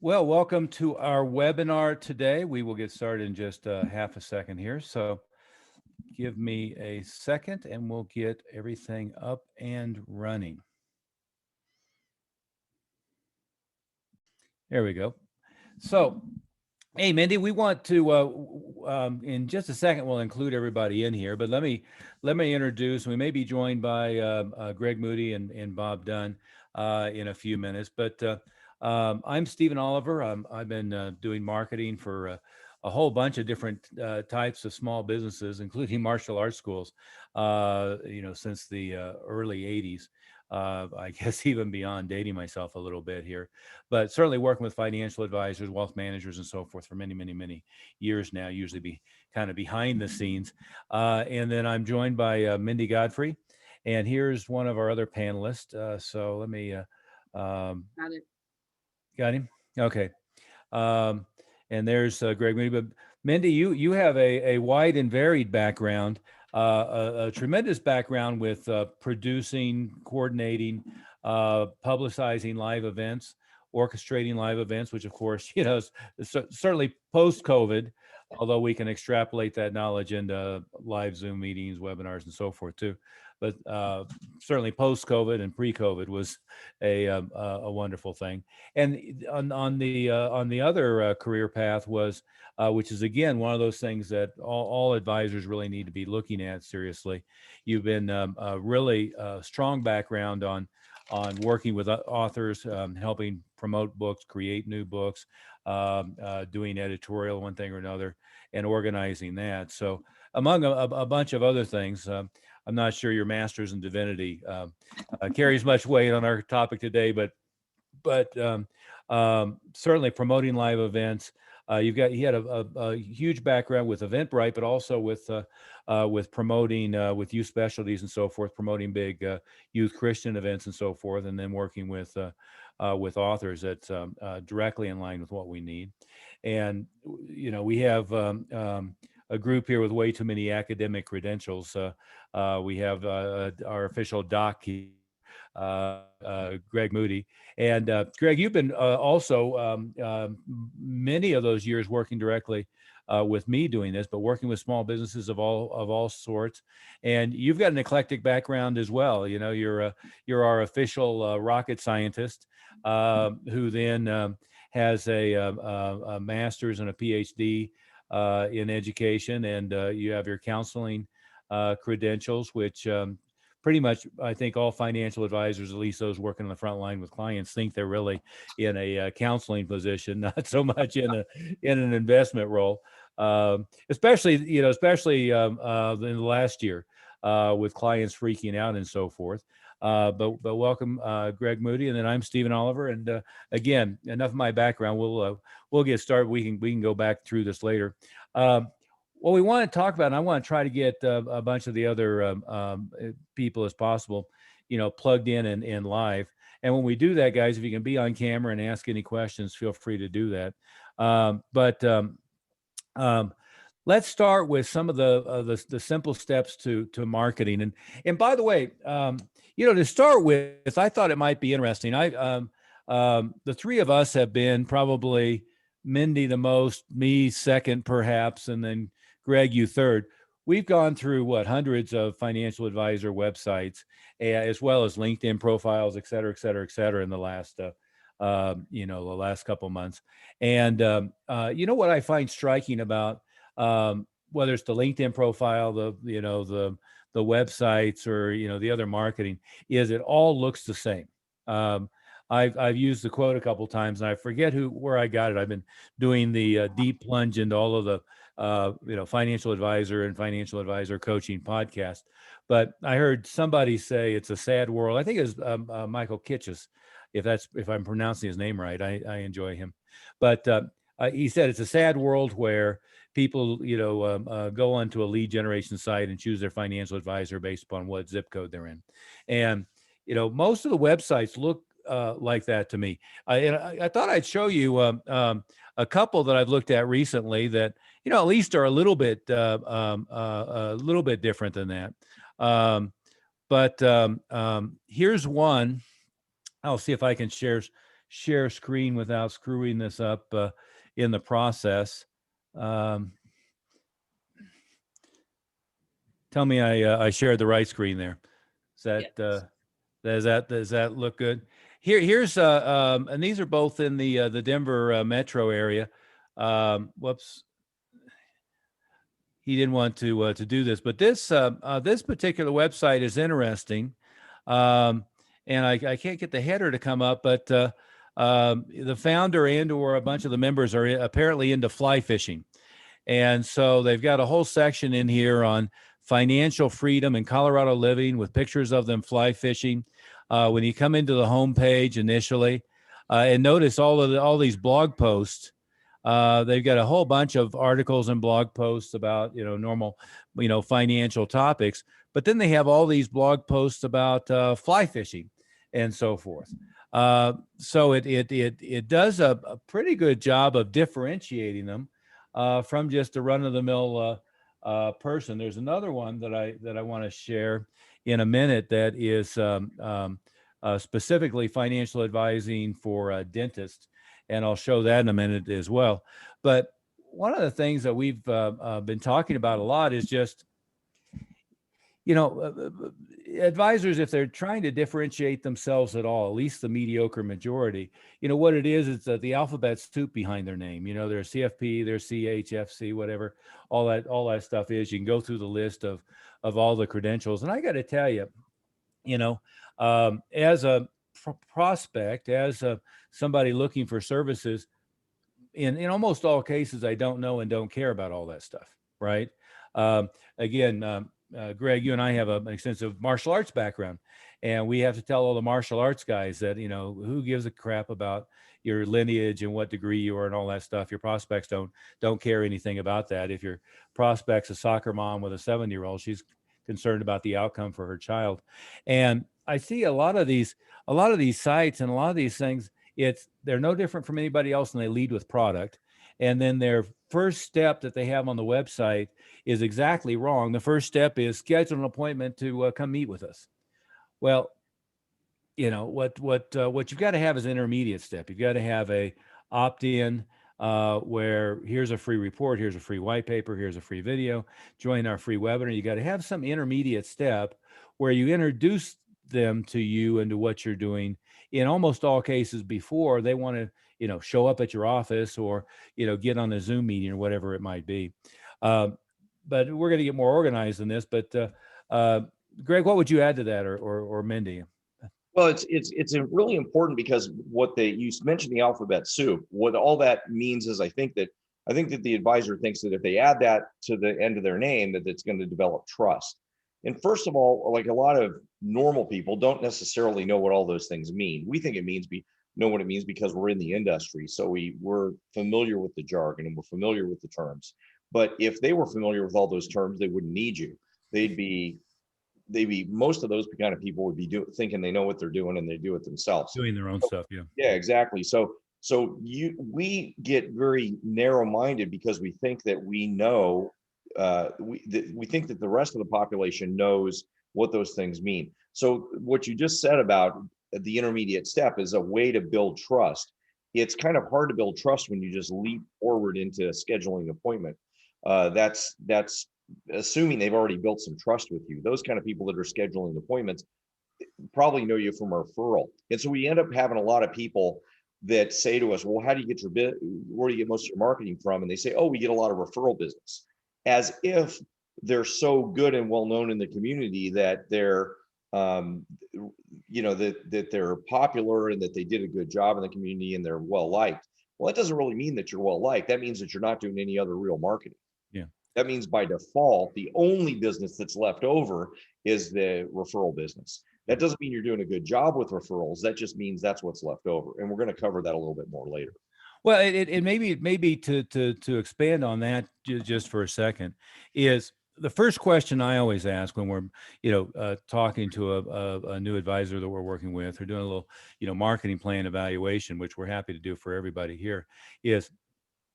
Well, welcome to our webinar today. We will get started in just half a second here. So give me a second and we'll get everything up and running. There we go. So, hey, Mindy, we want to, in just a second, we'll include everybody in here, but let me introduce, we may be joined by Greg Moody and Bob Dunn in a few minutes, but I'm Stephen Oliver. I've been doing marketing for a whole bunch of different types of small businesses, including martial arts schools, since the early 80s. I guess even beyond, dating myself a little bit here, but certainly working with financial advisors, wealth managers, and so forth for many, many, many years now, usually be kind of behind the scenes. And then I'm joined by Mindy Godfrey, and here's one of our other panelists. So let me, Got it. got him? Okay. Um, and there's Greg Moody. But Mindy, you have a wide and varied background, a tremendous background with producing, coordinating, publicizing live events, orchestrating live events, which of course, certainly post-COVID, although we can extrapolate that knowledge into live Zoom meetings, webinars, and so forth too. But certainly post-COVID and pre-COVID was a wonderful thing. And on the other career path was, which is again one of those things that all advisors really need to be looking at seriously. You've been really strong background on working with authors, helping promote books, create new books, doing editorial one thing or another, and organizing that. So among a bunch of other things. I'm not sure your master's in divinity carries much weight on our topic today, but certainly promoting live events. He had a huge background with Eventbrite, but also with promoting with youth specialties and so forth, promoting big youth Christian events and so forth, and then working with authors that's directly in line with what we need. And we have a group here with way too many academic credentials. We have our official doc here, Greg Moody. And Greg, you've been also many of those years working directly with me doing this, but working with small businesses of all sorts. And you've got an eclectic background as well. You're our official rocket scientist who then has a master's and a PhD in education, and you have your counseling credentials, which pretty much, I think all financial advisors, at least those working on the front line with clients, think they're really in a counseling position, not so much in an investment role. Especially in the last year with clients freaking out and so forth. But welcome, Greg Moody, and then I'm Stephen Oliver. And again, enough of my background. We'll get started. We can go back through this later. What we want to talk about, and I want to try to get a bunch of the other people as possible, plugged in and live. And when we do that, guys, if you can be on camera and ask any questions, feel free to do that. But let's start with some of the simple steps to marketing. And by the way, to start with, I thought it might be interesting. The three of us have been probably Mindy the most, me second perhaps, and then Greg, you third. We've gone through hundreds of financial advisor websites, as well as LinkedIn profiles, et cetera, et cetera, et cetera, in the last couple of months. And what I find striking about whether it's the LinkedIn profile, the websites, or the other marketing, is it all looks the same. I've used the quote a couple of times, and I forget where I got it. I've been doing the deep plunge into all of the financial advisor and financial advisor coaching podcast. But I heard somebody say it's a sad world. I think it was Michael Kitches, if I'm pronouncing his name right. I enjoy him, but he said it's a sad world where people go onto a lead generation site and choose their financial advisor based upon what zip code they're in, and most of the websites look like that to me. I thought I'd show you a couple that I've looked at recently that at least are a little bit different than that. But here's one. I'll see if I can share screen without screwing this up in the process. Um, Tell me I shared the right screen there. Is Yes. does that look good? Here's and these are both in the Denver metro area. Whoops, he didn't want to do this, but this particular website is interesting, um, and I can't get the header to come up, but the founder and or a bunch of the members are apparently into fly fishing. And so they've got a whole section in here on financial freedom in Colorado living with pictures of them fly fishing. When you come into the homepage initially, and notice all these blog posts, they've got a whole bunch of articles and blog posts about normal financial topics, but then they have all these blog posts about fly fishing and so forth. So it does a pretty good job of differentiating them from just a run-of-the-mill person. There's another one that I want to share in a minute that is specifically financial advising for dentists, and I'll show that in a minute as well. But one of the things that we've been talking about a lot is just advisors, if they're trying to differentiate themselves at all, at least the mediocre majority, what it is the alphabet soup behind their name. They're CFP, they're CHFC, whatever, all that stuff is. You can go through the list of all the credentials. And I got to tell you, as a prospect, as somebody looking for services, in almost all cases, I don't know and don't care about all that stuff, right? Again, Greg, you and I have an extensive martial arts background, and we have to tell all the martial arts guys that, who gives a crap about your lineage and what degree you are and all that stuff. Your prospects don't care anything about that. If your prospect's a soccer mom with a 7-year-old, she's concerned about the outcome for her child. And I see a lot of these sites and a lot of these things, they're no different from anybody else, and they lead with product. And then their first step that they have on the website is exactly wrong. The first step is schedule an appointment to come meet with us. Well, what you've got to have is an intermediate step. You've got to have a opt-in where here's a free report, here's a free white paper, here's a free video, join our free webinar. You got to have some intermediate step where you introduce them to you and to what you're doing. In almost all cases before they want to, show up at your office or, get on a Zoom meeting or whatever it might be. But we're going to get more organized than this. But Greg, what would you add to that, or Mindy? Well, it's really important because you mentioned the alphabet soup. What all that means is I think that the advisor thinks that if they add that to the end of their name, that it's going to develop trust. And first of all, like a lot of normal people don't necessarily know what all those things mean. We think know what it means because we're in the industry. So we're familiar with the jargon and we're familiar with the terms. But if they were familiar with all those terms, they wouldn't need you. They'd be most of those kind of people would be thinking they know what they're doing and they do it themselves. Doing their own stuff. Yeah. Yeah, exactly. So we get very narrow-minded because we think that we know, we think that the rest of the population knows what those things mean. So what you just said about the intermediate step is a way to build trust. It's kind of hard to build trust when you just leap forward into scheduling an appointment. That's assuming they've already built some trust with you. Those kind of people that are scheduling appointments probably know you from a referral. And so we end up having a lot of people that say to us, well, how do you get where do you get most of your marketing from? And they say, oh, we get a lot of referral business, as if they're so good and well known in the community that they're that they're popular and that they did a good job in the community and they're well liked. Well, that doesn't really mean that you're well liked. That means that you're not doing any other real marketing. Yeah. That means by default, the only business that's left over is the referral business. That doesn't mean you're doing a good job with referrals. That just means that's what's left over. And we're going to cover that a little bit more later. Well, it maybe to expand on that just for a second is the first question I always ask when we're talking to a new advisor that we're working with or doing a little marketing plan evaluation, which we're happy to do for everybody here, is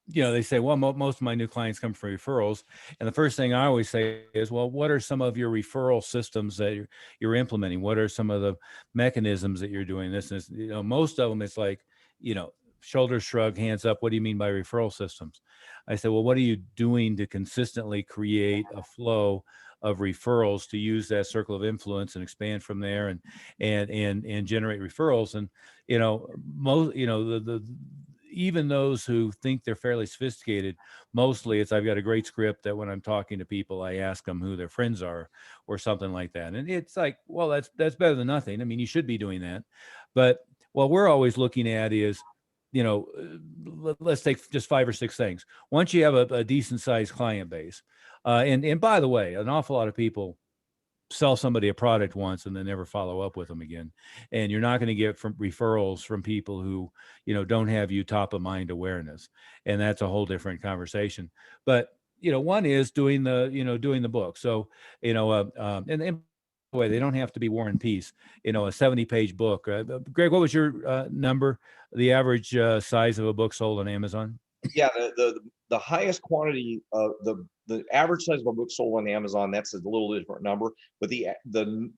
they say, well, most of my new clients come from referrals. And the first thing I always say is, well, what are some of your referral systems that you're implementing? What are some of the mechanisms that you're doing this? And most of them, it's like, shoulders shrug, hands up. What do you mean by referral systems? I said, well, what are you doing to consistently create a flow of referrals to use that circle of influence and expand from there and generate referrals? And, most, the even those who think they're fairly sophisticated, mostly it's I've got a great script that when I'm talking to people, I ask them who their friends are or something like that. And it's like, well, that's better than nothing. I mean, you should be doing that. But what we're always looking at is, let's take just 5 or 6 things. Once you have a decent sized client base, and by the way, an awful lot of people sell somebody a product once and then never follow up with them again, and you're not going to get from referrals from people who don't have you top of mind awareness, and that's a whole different conversation. But one is doing the book. So and by the way, they don't have to be War and Peace, a 70-page book. Greg, what was your number, the average size of a book sold on Amazon? Yeah, the highest quantity of the average size of a book sold on Amazon, that's a little different number, but the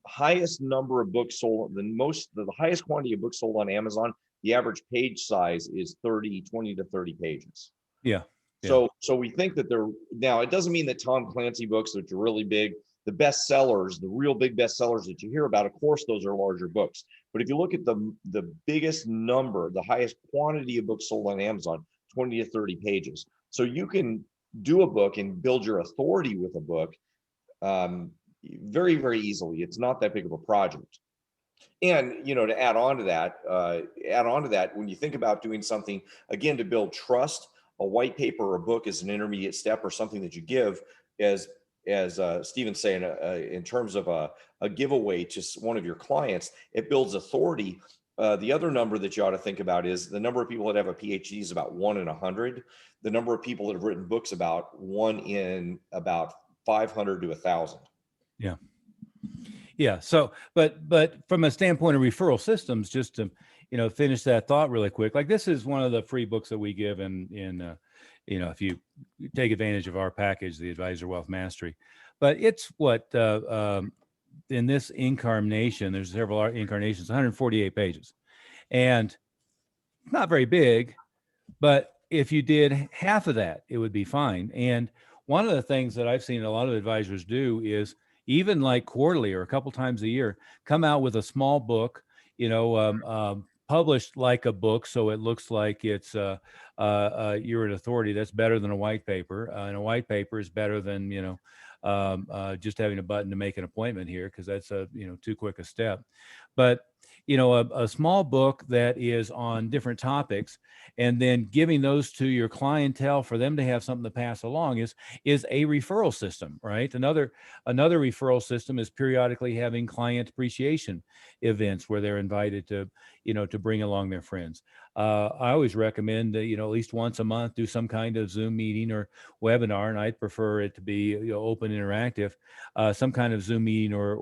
highest number of books sold, the highest quantity of books sold on Amazon, the average page size is 20 to 30 pages. Yeah. So we think that now it doesn't mean that Tom Clancy books, which are really big, the bestsellers, the real big bestsellers that you hear about, of course, those are larger books. But if you look at the biggest number, the highest quantity of books sold on Amazon, 20 to 30 pages. So you can do a book and build your authority with a book very, very easily. It's not that big of a project. And, to add on to that, when you think about doing something, again, to build trust, a white paper or a book is an intermediate step or something that you give as Stephen's saying, in terms of a giveaway to one of your clients. It builds authority. The other number that you ought to think about is the number of people that have a PhD is about 1 in 100. The number of people that have written books about 1 in about 500 to 1,000. Yeah. Yeah. So, but from a standpoint of referral systems, just to, finish that thought really quick, like this is one of the free books that we give if you take advantage of our package, the Advisor Wealth Mastery. But it's what, in this incarnation, there's several incarnations, 148 pages, and not very big, but if you did half of that, it would be fine. And one of the things that I've seen a lot of advisors do is even like quarterly or a couple times a year, come out with a small book, published like a book. So it looks like it's you're an authority. That's better than a white paper. And a white paper is better than, just having a button to make an appointment here, because that's too quick a step. But a small book that is on different topics, and then giving those to your clientele for them to have something to pass along is a referral system, right? Another referral system is periodically having client appreciation events where they're invited to bring along their friends. I always recommend that, at least once a month, do some kind of Zoom meeting or webinar, and I'd prefer it to be open, interactive, some kind of Zoom meeting or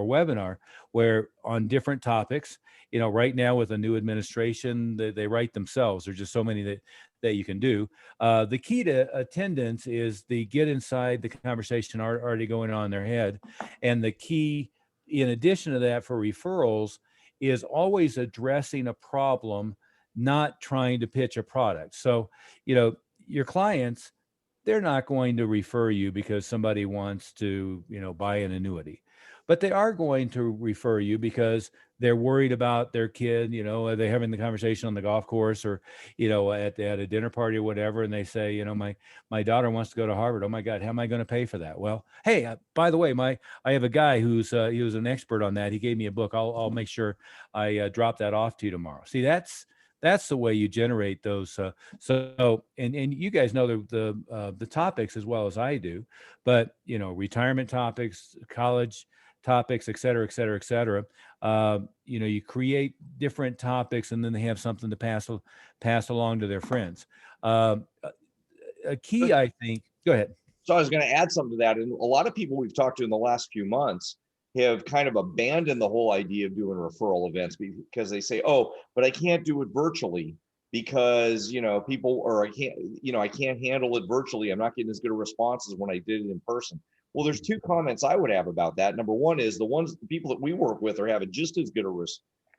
webinar where on different topics. Right now with a new administration, they write themselves. There's just so many that you can do. The key to attendance is the get inside the conversation already going on in their head, and the key, in addition to that, for referrals is always addressing a problem, not trying to pitch a product. So, your clients, they're not going to refer you because somebody wants to, buy an annuity, but they are going to refer you because they're worried about their kid. Are they having the conversation on the golf course or, at a dinner party or whatever? And they say, my daughter wants to go to Harvard. Oh my God, how am I going to pay for that? Well, hey, by the way, I have a guy who's he was an expert on that. He gave me a book. I'll make sure I drop that off to you tomorrow. See, that's the way you generate those. So and you guys know the topics as well as I do, but retirement topics, college topics, et cetera, et cetera, et cetera. You create different topics, and then they have something to pass along to their friends. A key, I think. Go ahead. So I was going to add something to that. And a lot of people we've talked to in the last few months have kind of abandoned the whole idea of doing referral events because they say, oh, but I can't do it virtually because, people, or I can't handle it virtually. I'm not getting as good a response as when I did it in person. Well, there's 2 comments I would have about that. Number one is the people that we work with are having just as good a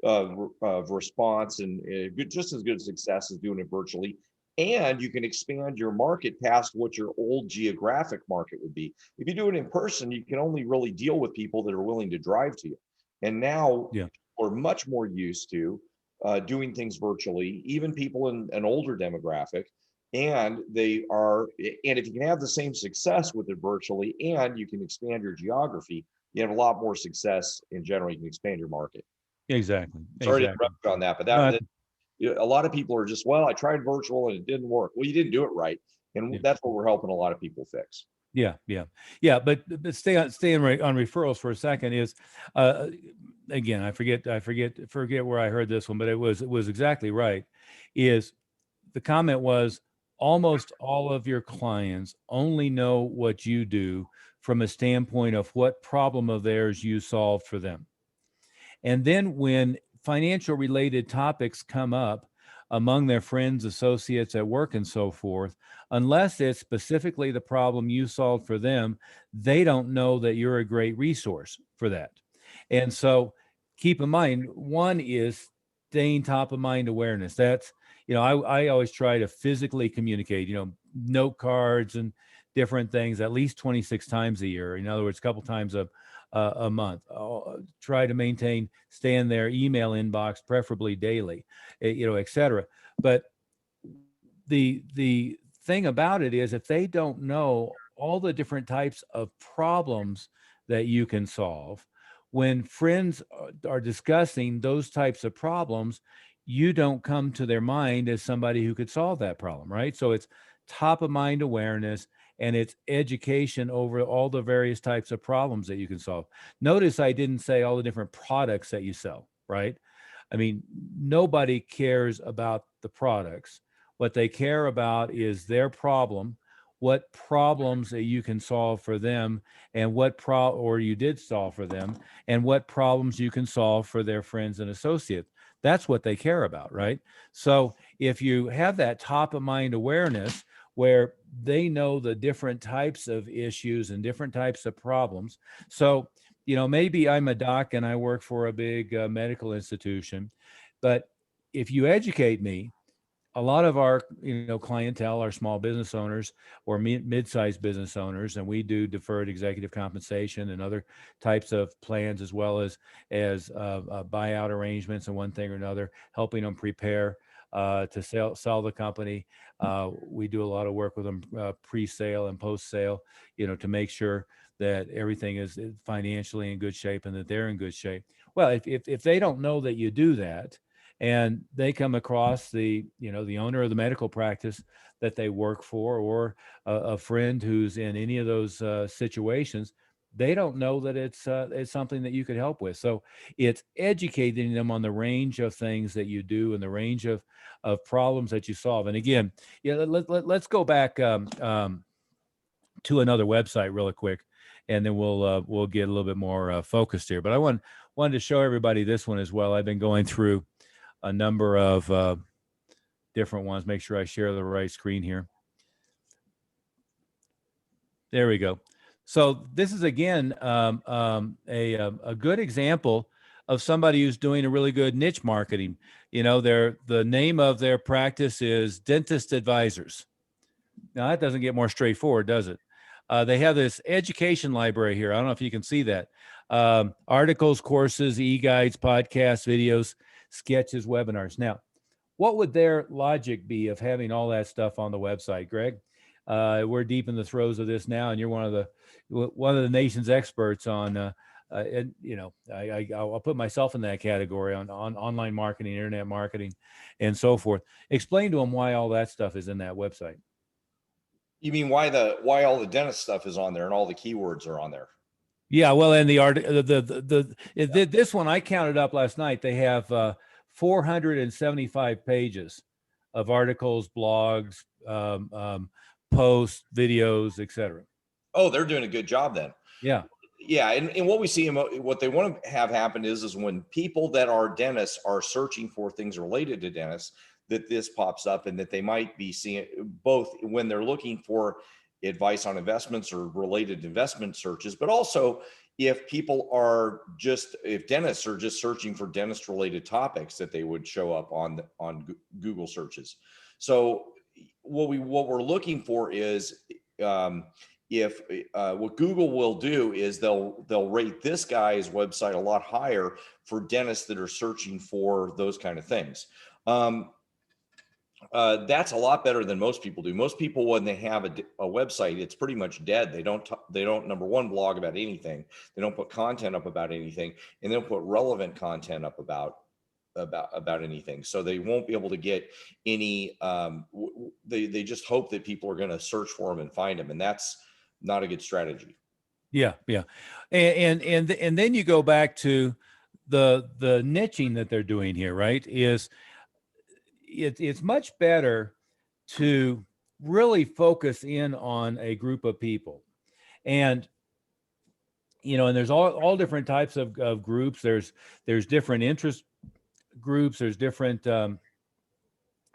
of response and just as good success as doing it virtually. And you can expand your market past what your old geographic market would be. If you do it in person, you can only really deal with people that are willing to drive to you. And now Yeah. we're much more used to doing things virtually, even people in an older demographic. And and if you can have the same success with it virtually and you can expand your geography, you have a lot more success in general. You can expand your market. Exactly. Sorry to Exactly. interrupt you on that, but No, a lot of people are just, well, I tried virtual and it didn't work. Well, you didn't do it right. And yeah. that's what we're helping a lot of people fix. Yeah, yeah, yeah. But staying right on referrals for a second is, again, I forget where I heard this one, but it was exactly right. Is the comment was almost all of your clients only know what you do from a standpoint of what problem of theirs you solved for them. And then when financial related topics come up among their friends, associates at work, and so forth, unless it's specifically the problem you solved for them, they don't know that you're a great resource for that. And so keep in mind, one is staying top of mind awareness. That's, I always try to physically communicate, note cards and different things at least 26 times a year. In other words, a couple times a month. Try to stay in their email inbox, preferably daily, et cetera. But the thing about it is, if they don't know all the different types of problems that you can solve, when friends are discussing those types of problems, you don't come to their mind as somebody who could solve that problem, right? So it's top of mind awareness, and it's education over all the various types of problems that you can solve. Notice I didn't say all the different products that you sell, right? I mean, nobody cares about the products. What they care about is their problem, what problems that you can solve for them, and or you did solve for them, and what problems you can solve for their friends and associates. That's what they care about, right? So if you have that top of mind awareness where they know the different types of issues and different types of problems. So, maybe I'm a doc and I work for a big medical institution, but if you educate me, a lot of our clientele are small business owners or mid-sized business owners, and we do deferred executive compensation and other types of plans, as well as buyout arrangements and one thing or another, helping them prepare to sell the company. We do a lot of work with them pre-sale and post-sale, to make sure that everything is financially in good shape and that they're in good shape. Well, if they don't know that you do that, and they come across the owner of the medical practice that they work for, or a friend who's in any of those situations, they don't know that it's something that you could help with. So it's educating them on the range of things that you do and the range of problems that you solve. And again, let's go back to another website really quick, and then we'll get a little bit more focused here. But I wanted to show everybody this one as well. I've been going through a number of different ones. Make sure I share the right screen here. There we go. So this is again a good example of somebody who's doing a really good niche marketing. The name of their practice is Dentist Advisors. Now that doesn't get more straightforward, does it? They have this education library here. I don't know if you can see that. Articles, courses, e-guides, podcasts, videos, sketches, webinars. Now, what would their logic be of having all that stuff on the website, Greg? We're deep in the throes of this now, and you're one of the nation's experts on. And I'll put myself in that category on online marketing, internet marketing, and so forth. Explain to them why all that stuff is in that website. You mean why all the dentist stuff is on there and all the keywords are on there? Yeah, well, and this one I counted up last night. They have 475 pages of articles, blogs, posts, videos, etc. Oh, they're doing a good job then. Yeah. Yeah, and what we see and what they want to have happen is when people that are dentists are searching for things related to dentists, that this pops up, and that they might be seeing both when they're looking for advice on investments or related investment searches, but also if dentists are just searching for dentist related topics, that they would show up on Google searches. So what we're looking for is, if what Google will do is they'll rate this guy's website a lot higher for dentists that are searching for those kind of things. That's a lot better than most people do. Most people, when they have a website, it's pretty much dead. They don't number one, blog about anything. They don't put content up about anything, and they don't put relevant content up about anything. So they won't be able to get any. They just hope that people are going to search for them and find them, and that's not a good strategy. Yeah, yeah, and then you go back to the niching that they're doing here, right? It's much better to really focus in on a group of people. And and there's all different types of groups. There's different interest groups. There's different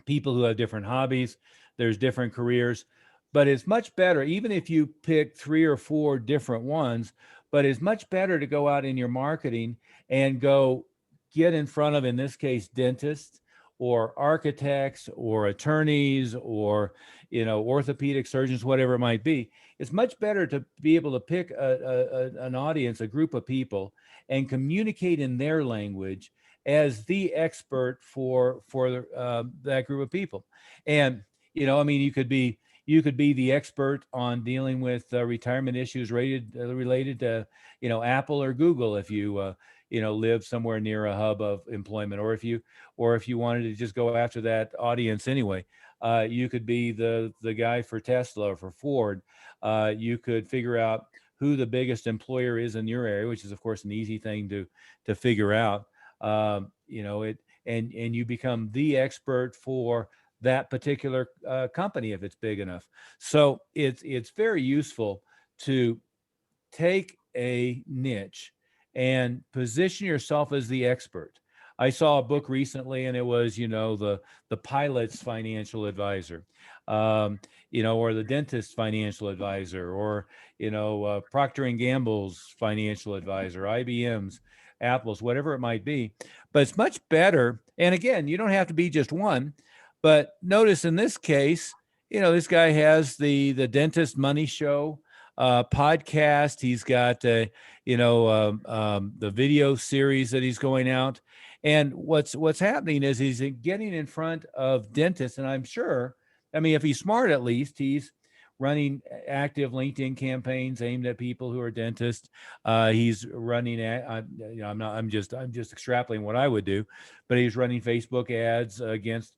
people who have different hobbies. There's different careers. But it's much better, even if you pick 3 or 4 different ones, but it's much better to go out in your marketing and go get in front of, in this case, dentists or architects or attorneys or orthopedic surgeons, whatever it might be. It's much better to be able to pick an audience, a group of people, and communicate in their language as the expert for that group of people. And I mean, you could be the expert on dealing with retirement issues related to Apple or Google, if you live somewhere near a hub of employment, or if you wanted to just go after that audience anyway. You could be the guy for Tesla or for Ford. You could figure out who the biggest employer is in your area, which is of course an easy thing to figure out. And you become the expert for that particular company if it's big enough. So it's very useful to take a niche and position yourself as the expert. I saw a book recently, and it was, the pilot's financial advisor, or the dentist's financial advisor, or, Procter and Gamble's financial advisor, IBM's, Apple's, whatever it might be. But it's much better. And again, you don't have to be just one. But notice in this case, this guy has the Dentist Money Show podcast. He's got the video series that he's going out. And what's happening is he's getting in front of dentists. And I'm sure, I mean, if he's smart, at least he's running active LinkedIn campaigns aimed at people who are dentists. He's running, I'm just extrapolating what I would do, but he's running Facebook ads against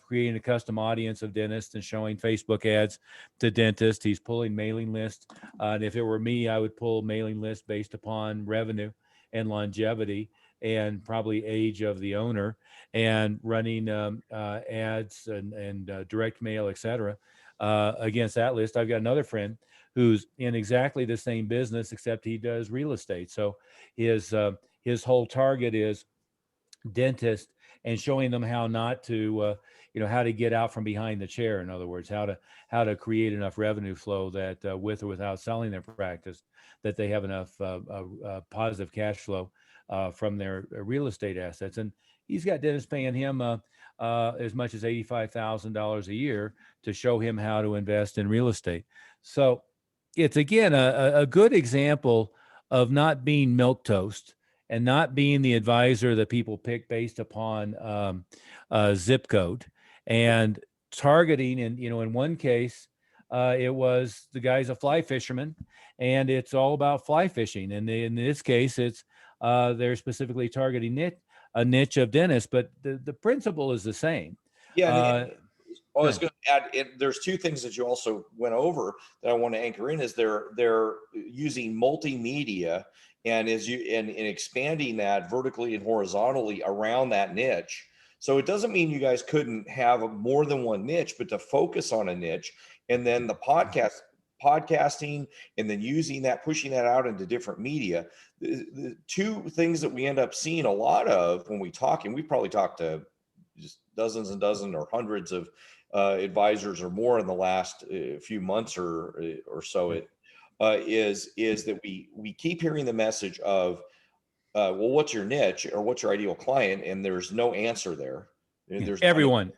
creating a custom audience of dentists and showing Facebook ads to dentists. He's pulling mailing lists. And if it were me, I would pull mailing lists based upon revenue and longevity and probably age of the owner, and running ads and direct mail, et cetera, against that list. I've got another friend who's in exactly the same business, except he does real estate. So his whole target is dentist, and showing them how not to, how to get out from behind the chair. In other words, how to create enough revenue flow that with or without selling their practice, that they have enough positive cash flow from their real estate assets. And he's got dentists paying him as much as $85,000 a year to show him how to invest in real estate. So it's, again, a good example of not being milquetoast and not being the advisor that people pick based upon zip code, and targeting. And in one case, it was the guy's a fly fisherman, and it's all about fly fishing. And in this case, it's they're specifically targeting a niche of dentists, but the principle is the same. Yeah. I was going to add, there's 2 things that you also went over that I want to anchor in. Is they're using multimedia and expanding that vertically and horizontally around that niche. So it doesn't mean you guys couldn't have more than one niche, but to focus on a niche, and then the podcasting, and then using that, pushing that out into different media. The 2 things that we end up seeing a lot of when we talk, and we probably talked to just dozens and dozens or hundreds of advisors or more in the last few months or so. is that we keep hearing the message of, well, what's your niche or what's your ideal client, and there's no answer there. There's Everyone,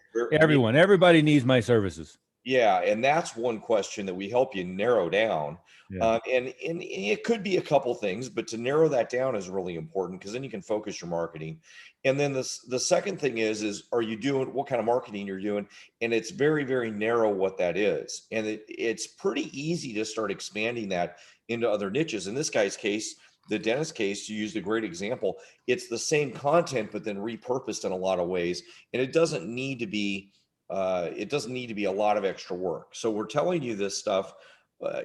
everybody needs my services. Yeah, and that's one question that we help you narrow down. Yeah. And it could be a couple things, but to narrow that down is really important because then you can focus your marketing. And then the second thing is are you doing what kind of marketing you're doing? And it's very, very narrow what that is. And it's pretty easy to start expanding that into other niches. In this guy's case, the dentist case, you used a great example. It's the same content, but then repurposed in a lot of ways. And it doesn't need to be a lot of extra work. So we're telling you this stuff.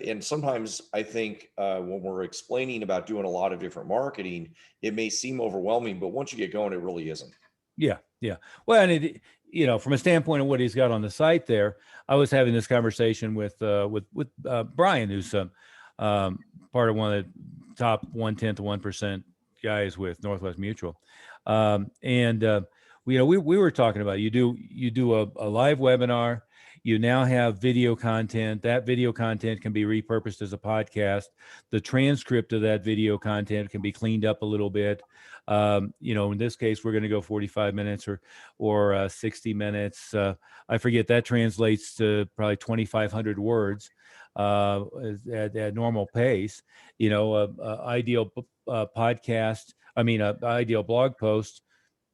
And sometimes I think when we're explaining about doing a lot of different marketing, it may seem overwhelming, but once you get going, it really isn't. Yeah. Yeah. Well, and it, from a standpoint of what he's got on the site there, I was having this conversation with Brian, who's part of one of the top 1/10 to 1% guys with Northwest Mutual. We were talking about, you do a live webinar, you now have video content. That video content can be repurposed as a podcast. The transcript of that video content can be cleaned up a little bit. In this case, we're going to go 45 minutes or 60 minutes. I forget, that translates to probably 2,500 words at normal pace. Ideal podcast. Ideal blog post.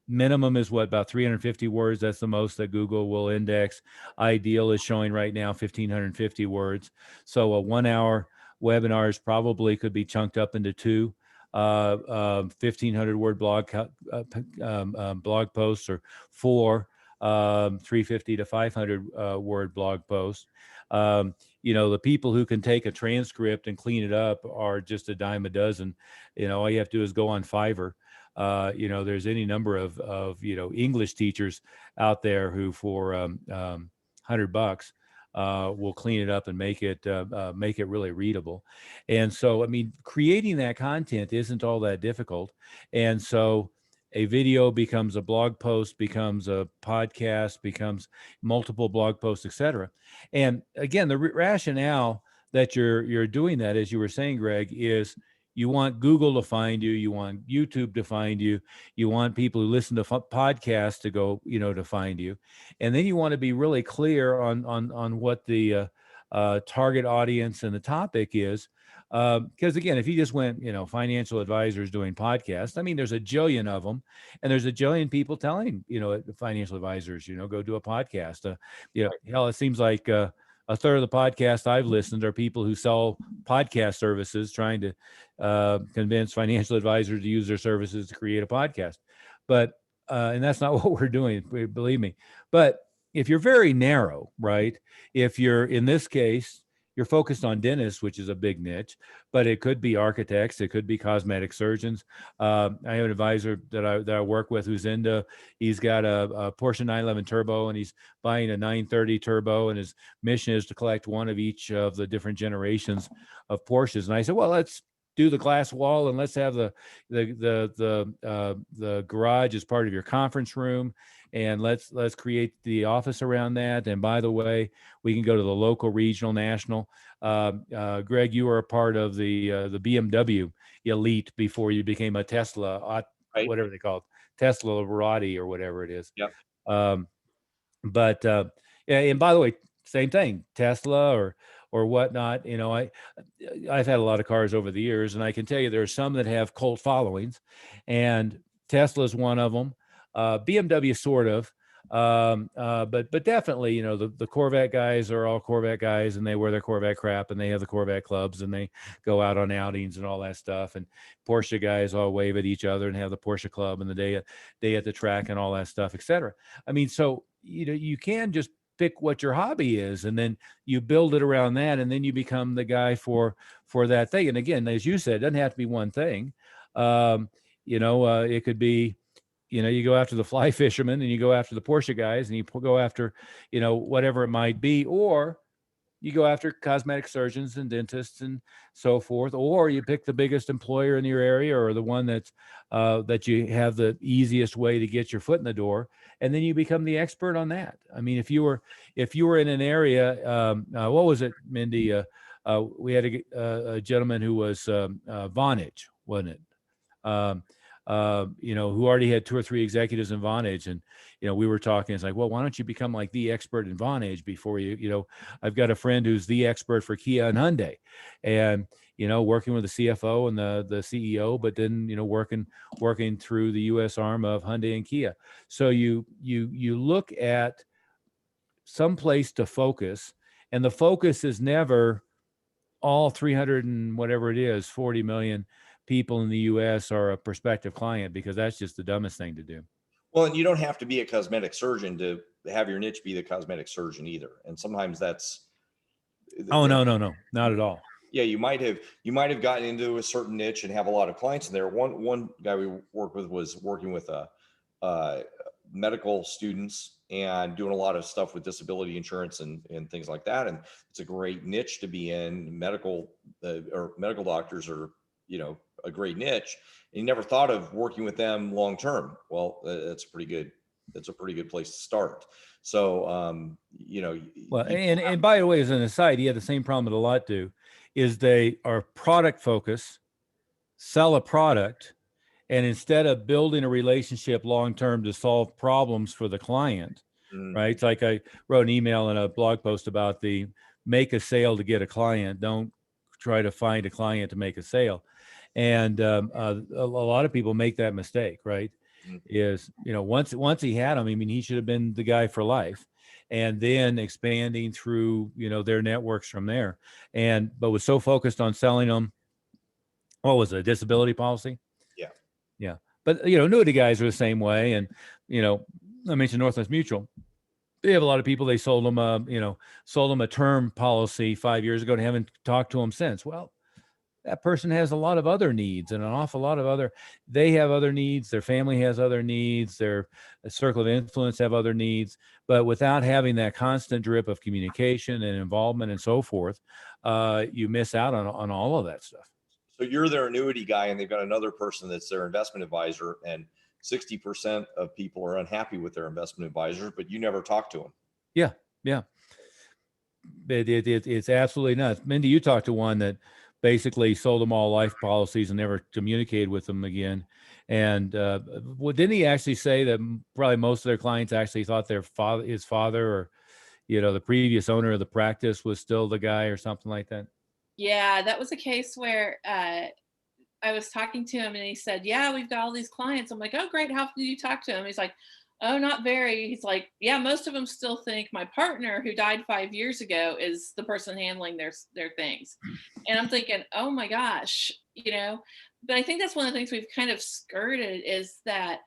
Minimum is about 350 words. That's the most that Google will index. Ideal is showing right now 1,550 words. So a 1 hour webinar is probably could be chunked up into two 1,500 word blog posts, or four 350 to 500 word blog posts. The people who can take a transcript and clean it up are just a dime a dozen. All you have to do is go on Fiverr. There's any number of English teachers out there who for $100 will clean it up and make it really readable. And so, creating that content isn't all that difficult. And so a video becomes a blog post, becomes a podcast, becomes multiple blog posts, etc. And again, the rationale that you're doing that, as you were saying, Greg, is you want Google to find you. You want YouTube to find you. You want people who listen to podcasts to go, to find you. And then you want to be really clear on what the target audience and the topic is. Because again, if you just went, financial advisors doing podcasts, there's a jillion of them, and there's a jillion people telling, financial advisors, go do a podcast. Hell, it seems like a third of the podcasts I've listened are people who sell podcast services trying to convince financial advisors to use their services to create a podcast. But, and that's not what we're doing, believe me. But if you're very narrow, right? If you're, in this case, you're focused on dentists, which is a big niche, but it could be architects, it could be cosmetic surgeons. I have an advisor that I work with he's got a Porsche 911 Turbo, and he's buying a 930 Turbo, and his mission is to collect one of each of the different generations of Porsches. And I said, well, let's do the glass wall, and let's have the garage as part of your conference room, and let's create the office around that. And by the way, we can go to the local, regional, national. Greg, you were a part of the BMW elite before you became a Tesla, Right. Whatever they call it, Tesla Rottie or whatever it is. Yep. And by the way, same thing, Tesla or whatnot. I've had a lot of cars over the years, and I can tell you there are some that have cult followings, and Tesla's one of them. BMW sort of, but definitely, the Corvette guys are all Corvette guys, and they wear their Corvette crap, and they have the Corvette clubs, and they go out on outings and all that stuff. And Porsche guys all wave at each other and have the Porsche club and the day at the track and all that stuff, etc. So you can just pick what your hobby is, and then you build it around that, and then you become the guy for that thing. And again, as you said, it doesn't have to be one thing. It could be, you go after the fly fishermen, and you go after the Porsche guys, and you go after, whatever it might be, or you go after cosmetic surgeons and dentists and so forth, or you pick the biggest employer in your area, or the one that's that you have the easiest way to get your foot in the door, and then you become the expert on that. If you were in an area, what was it, Mindy? We had a gentleman who was Vonage, wasn't it? Who already had 2 or 3 executives in Vonage, and we were talking. It's like, well, why don't you become like the expert in Vonage before I've got a friend who's the expert for Kia and Hyundai, and working with the CFO and the CEO, but then working through the U.S. arm of Hyundai and Kia. So you look at some place to focus, and the focus is never all 300 and whatever it is, 40 million people in the US are a prospective client, because that's just the dumbest thing to do. Well, and you don't have to be a cosmetic surgeon to have your niche be the cosmetic surgeon either. And sometimes that's. Oh, no, not at all. Yeah, you might have gotten into a certain niche and have a lot of clients in there. One guy we worked with was working with medical students and doing a lot of stuff with disability insurance and things like that. And it's a great niche to be in. Medical doctors are, a great niche. And you never thought of working with them long term. Well, that's a pretty good place to start. So, well, and by the way, as an aside, he had the same problem that a lot do, is they are product focused, sell a product, and instead of building a relationship long term to solve problems for the client, right? It's like I wrote an email and a blog post about the make a sale to get a client. Don't try to find a client to make a sale. And a lot of people make that mistake, right? Is once he had them, I mean, he should have been the guy for life, and then expanding through their networks from there. But was so focused on selling them, what was it, a disability policy? Yeah. But annuity guys are the same way. And I mentioned Northwest Mutual. They have a lot of people. They sold them a term policy 5 years ago and haven't talked to them since. Well, that person has a lot of other needs, and an awful lot of they have other needs. Their family has other needs. Their circle of influence have other needs. But without having that constant drip of communication and involvement and so forth, you miss out on all of that stuff. So you're their annuity guy, and they've got another person that's their investment advisor, and 60% of people are unhappy with their investment advisors, but you never talk to them. Yeah. It's absolutely nuts. Mindy, you talked to one that basically sold them all life policies and never communicated with them again. And didn't he actually say that probably most of their clients actually thought his father, or the previous owner of the practice was still the guy, or something like that? Yeah, that was a case where I was talking to him and he said, yeah, we've got all these clients. I'm like, oh, great. How did you talk to him? He's like, oh, not very. He's like, yeah, most of them still think my partner who died 5 years ago is the person handling their things. And I'm thinking, oh my gosh, but I think that's one of the things we've kind of skirted, is that,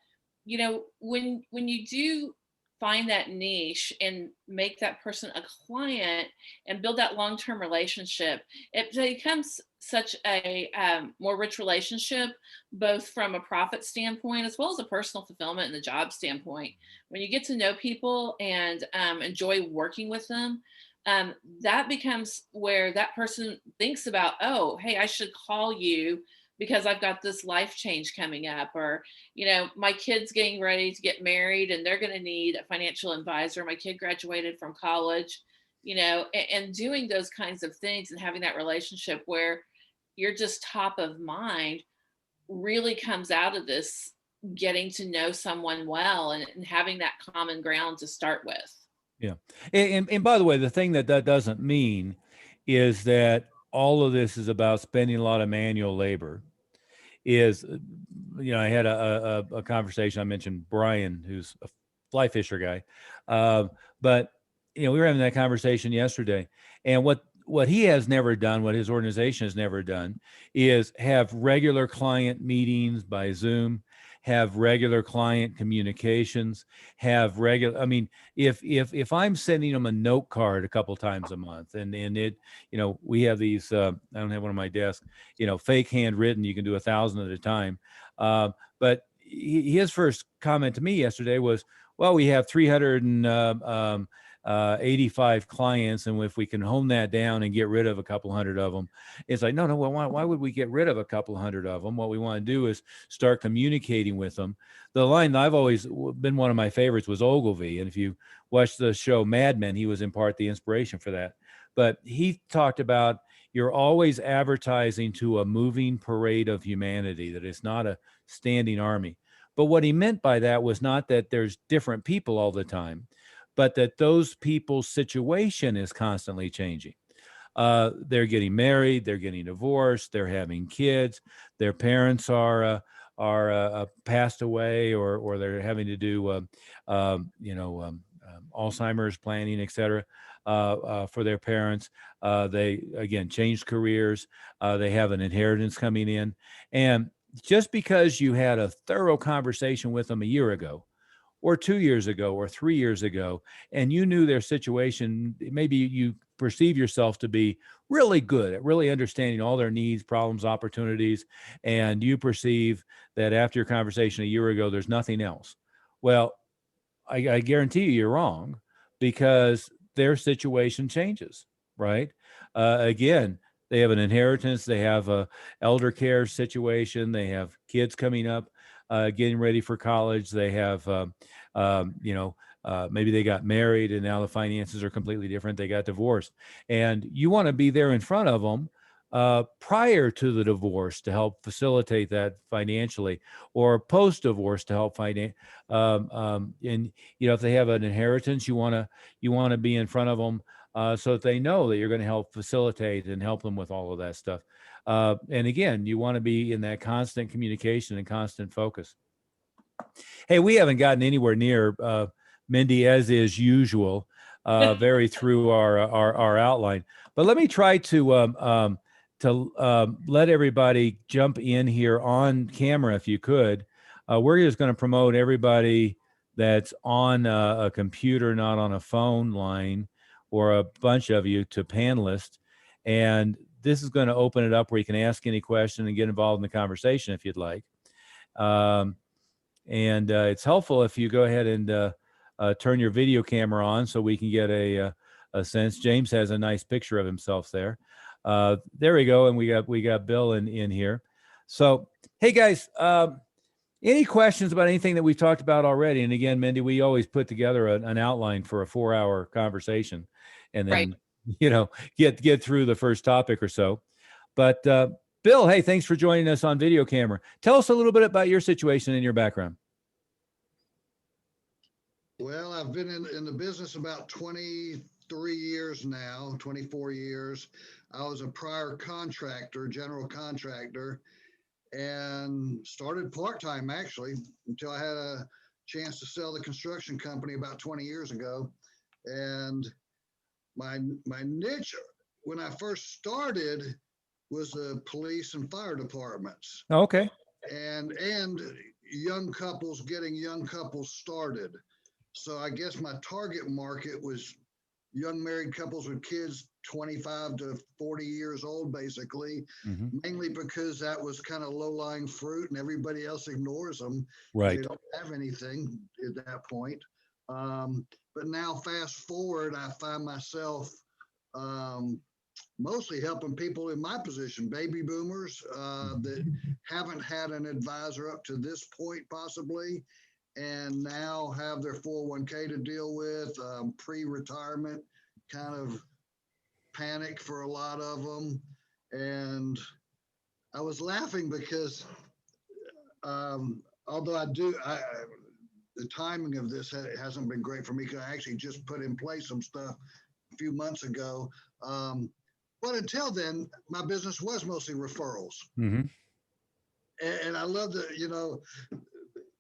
when you do find that niche and make that person a client and build that long-term relationship, it becomes such a more rich relationship, both from a profit standpoint as well as a personal fulfillment and the job standpoint. When you get to know people and enjoy working with them, that becomes where that person thinks about, oh, hey, I should call you because I've got this life change coming up, or, my kid's getting ready to get married and they're going to need a financial advisor. My kid graduated from college, and doing those kinds of things and having that relationship where you're just top of mind really comes out of this getting to know someone well and having that common ground to start with. Yeah. And by the way, the thing that doesn't mean is that all of this is about spending a lot of manual labor. I had a conversation. I mentioned Brian, who's a fly fisher guy. But we were having that conversation yesterday, and what he has never done, what his organization has never done, is have regular client meetings by Zoom, have regular client communications, have regular, I mean, if I'm sending them a note card a couple times a month, and it, we have these, I don't have one on my desk, fake handwritten, you can do 1,000 at a time. But his first comment to me yesterday was, well, we have 385 clients, and if we can hone that down and get rid of a couple hundred of them, it's like, no, well, why would we get rid of a couple hundred of them? What we want to do is start communicating with them. The line that I've always been one of my favorites was Ogilvy, and if you watch the show Mad Men, he was in part the inspiration for that. But he talked about, you're always advertising to a moving parade of humanity, that it's not a standing army. But what he meant by that was not that there's different people all the time, but that those people's situation is constantly changing. They're getting married, they're getting divorced, they're having kids, their parents are passed away, or they're having to do Alzheimer's planning, etc. For their parents. They again changed careers. They have an inheritance coming in, and just because you had a thorough conversation with them a year ago, or 2 years ago, or 3 years ago, and you knew their situation, maybe you perceive yourself to be really good at really understanding all their needs, problems, opportunities, and you perceive that after your conversation a year ago, there's nothing else. Well, I guarantee you're wrong, because their situation changes, right? Again, they have an inheritance, they have a elder care situation, they have kids coming up, getting ready for college, they have, maybe they got married and now the finances are completely different. They got divorced, and you want to be there in front of them prior to the divorce to help facilitate that financially, or post divorce to help finance. And if they have an inheritance, you want to be in front of them so that they know that you're going to help facilitate and help them with all of that stuff. And again, you want to be in that constant communication and constant focus. Hey, we haven't gotten anywhere near Mindy, as is usual, very through our outline. But let me try to let everybody jump in here on camera, if you could. We're just going to promote everybody that's on a computer, not on a phone line, or a bunch of you, to panelists. And this is going to open it up where you can ask any question and get involved in the conversation if you'd like. And it's helpful if you go ahead and turn your video camera on so we can get a sense. James has a nice picture of himself there. There we go, and we got Bill in here. So, hey guys, any questions about anything that we've talked about already? And again, Mindy, we always put together an outline for a 4-hour conversation, and then get through the first topic or so. But Bill, hey, thanks for joining us on video camera. Tell us a little bit about your situation and your background. Well, I've been in the business about 23 years now, 24 years. I was a prior contractor, general contractor, and started part-time actually until I had a chance to sell the construction company about 20 years ago. And my niche when I first started was the police and fire departments. Okay. And young couples, getting young couples started. So I guess my target market was young married couples with kids 25 to 40 years old, basically, mainly because that was kind of low-lying fruit and everybody else ignores them. Right. They don't have anything at that point. But now fast forward, I find myself mostly helping people in my position, baby boomers that haven't had an advisor up to this point possibly, and now have their 401k to deal with, pre-retirement kind of panic for a lot of them. And I was laughing because although the timing of this hasn't been great for me, because I actually just put in place some stuff a few months ago. But until then, my business was mostly referrals. And I love that,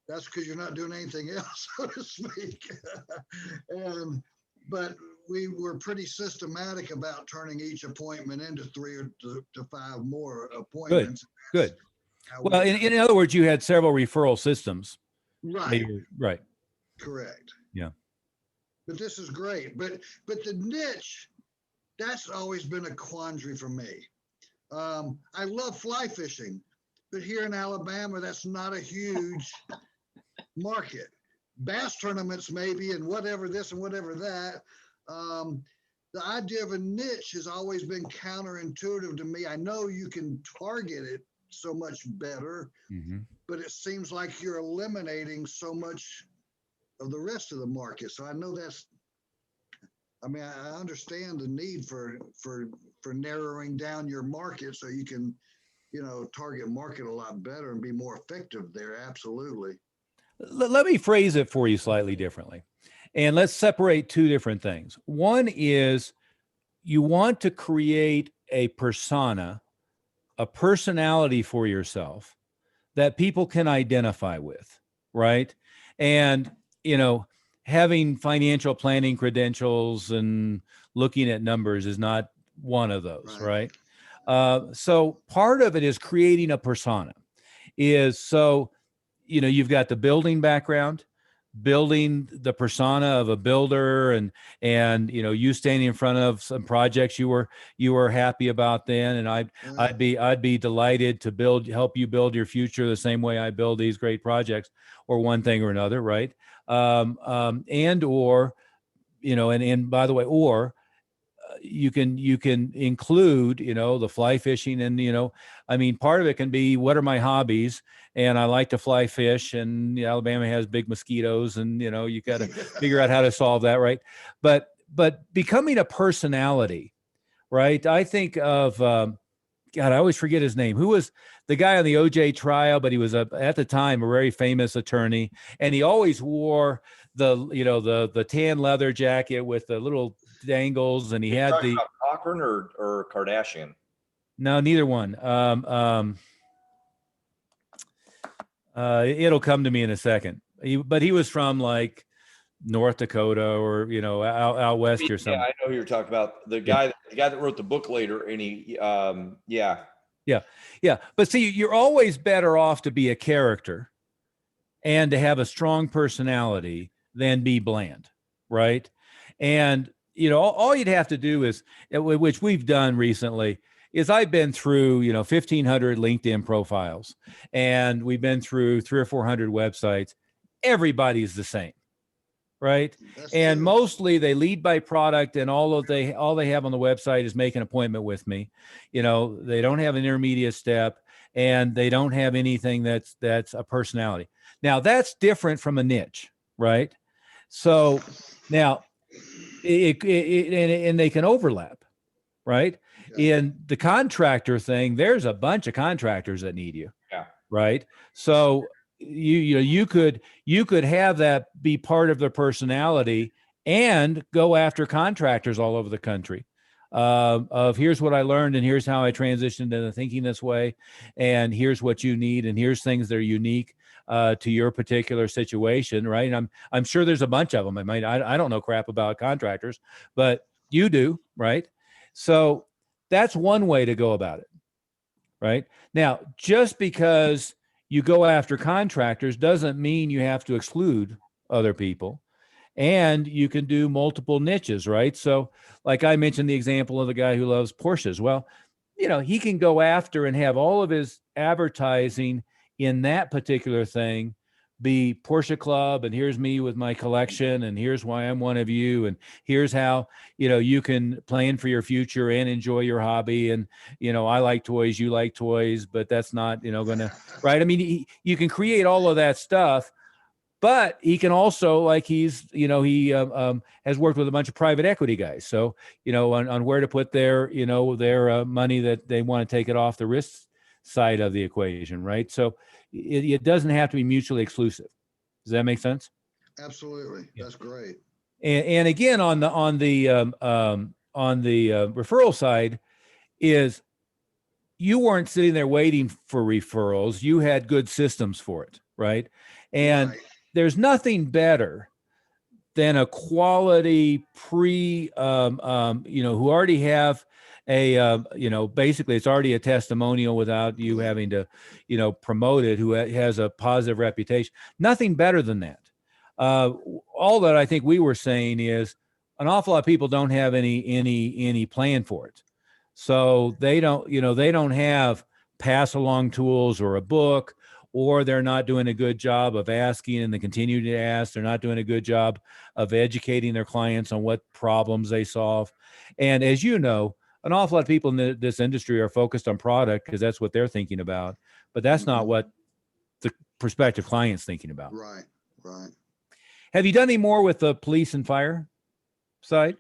that's because you're not doing anything else, so to speak. But we were pretty systematic about turning each appointment into 3 to 5 more appointments. Good. Well, in other words, you had several referral systems. Right. Right. Correct. Yeah. But this is great. But the niche, that's always been a quandary for me. I love fly fishing, but here in Alabama, that's not a huge market. Bass tournaments maybe, and whatever this and whatever that. The idea of a niche has always been counterintuitive to me. I know you can target it so much better, but it seems like you're eliminating so much of the rest of the market. So I know that's I mean, I understand the need for narrowing down your market so you can, target market a lot better and be more effective there. Absolutely. Let me phrase it for you slightly differently. And let's separate two different things. One is you want to create a persona, a personality for yourself that people can identify with, right? And, having financial planning credentials and looking at numbers is not one of those, right? So part of it is creating a persona. You've got the building background, building the persona of a builder, and you standing in front of some projects you were happy about then, and I'd be delighted to help you build your future the same way I build these great projects, or one thing or another, right? And or and by the way, or you can include the fly fishing, and I mean, part of it can be, what are my hobbies? And I like to fly fish, and Alabama has big mosquitoes, and you got to figure out how to solve that, right? But becoming a personality, right? I think of God, I always forget his name. Who was the guy on the OJ trial? But he was at the time a very famous attorney, and he always wore the tan leather jacket with the little dangles, and he You're had talking the about Cochran or Kardashian? no, neither one. It'll come to me in a second. But he was from like North Dakota, or out west or something. Yeah, I know who you're talking about. The guy that wrote the book later, and he Yeah. But see, you're always better off to be a character and to have a strong personality than be bland, right? And all you'd have to do is, which we've done recently, is I've been through 1,500 LinkedIn profiles, and we've been through 300 or 400 websites. Everybody's the same, right? That's And true. mostly they lead by product, and all they have on the website is make an appointment with me. They don't have an intermediate step, and they don't have anything that's a personality. Now that's different from a niche, right? So now and they can overlap, right? Yeah. In the contractor thing, there's a bunch of contractors that need you. Yeah. Right. So you could have that be part of their personality, and go after contractors all over the country. Of here's what I learned, and here's how I transitioned into thinking this way, and here's what you need, and here's things that are unique to your particular situation, right? And I'm sure there's a bunch of them. I don't know crap about contractors, but you do, right? So that's one way to go about it, right? Now, just because you go after contractors doesn't mean you have to exclude other people. And you can do multiple niches, right? So, like I mentioned the example of the guy who loves Porsches. Well, he can go after and have all of his advertising in that particular thing be Porsche Club, and here's me with my collection, and here's why I'm one of you, and here's how you can plan for your future and enjoy your hobby. And I like toys, you like toys, but that's not gonna, right? I mean, you can create all of that stuff. But he can also, like, he has worked with a bunch of private equity guys. So, on where to put their money that they want to take it off the risk side of the equation, right? So it doesn't have to be mutually exclusive. Does that make sense? Absolutely. Yeah. That's great. And again, on the referral side, is you weren't sitting there waiting for referrals. You had good systems for it, right? And Right. there's nothing better than a quality who already have a, basically it's already a testimonial without you having to, promote it, who has a positive reputation. Nothing better than that. All that I think we were saying is an awful lot of people don't have any plan for it. So they don't have pass along tools or a book, or they're not doing a good job of asking and they continue to ask. They're not doing a good job of educating their clients on what problems they solve. And as you know, an awful lot of people in this industry are focused on product because that's what they're thinking about, but that's not what the prospective client's thinking about. Right. Right. Have you done any more with the police and fire side?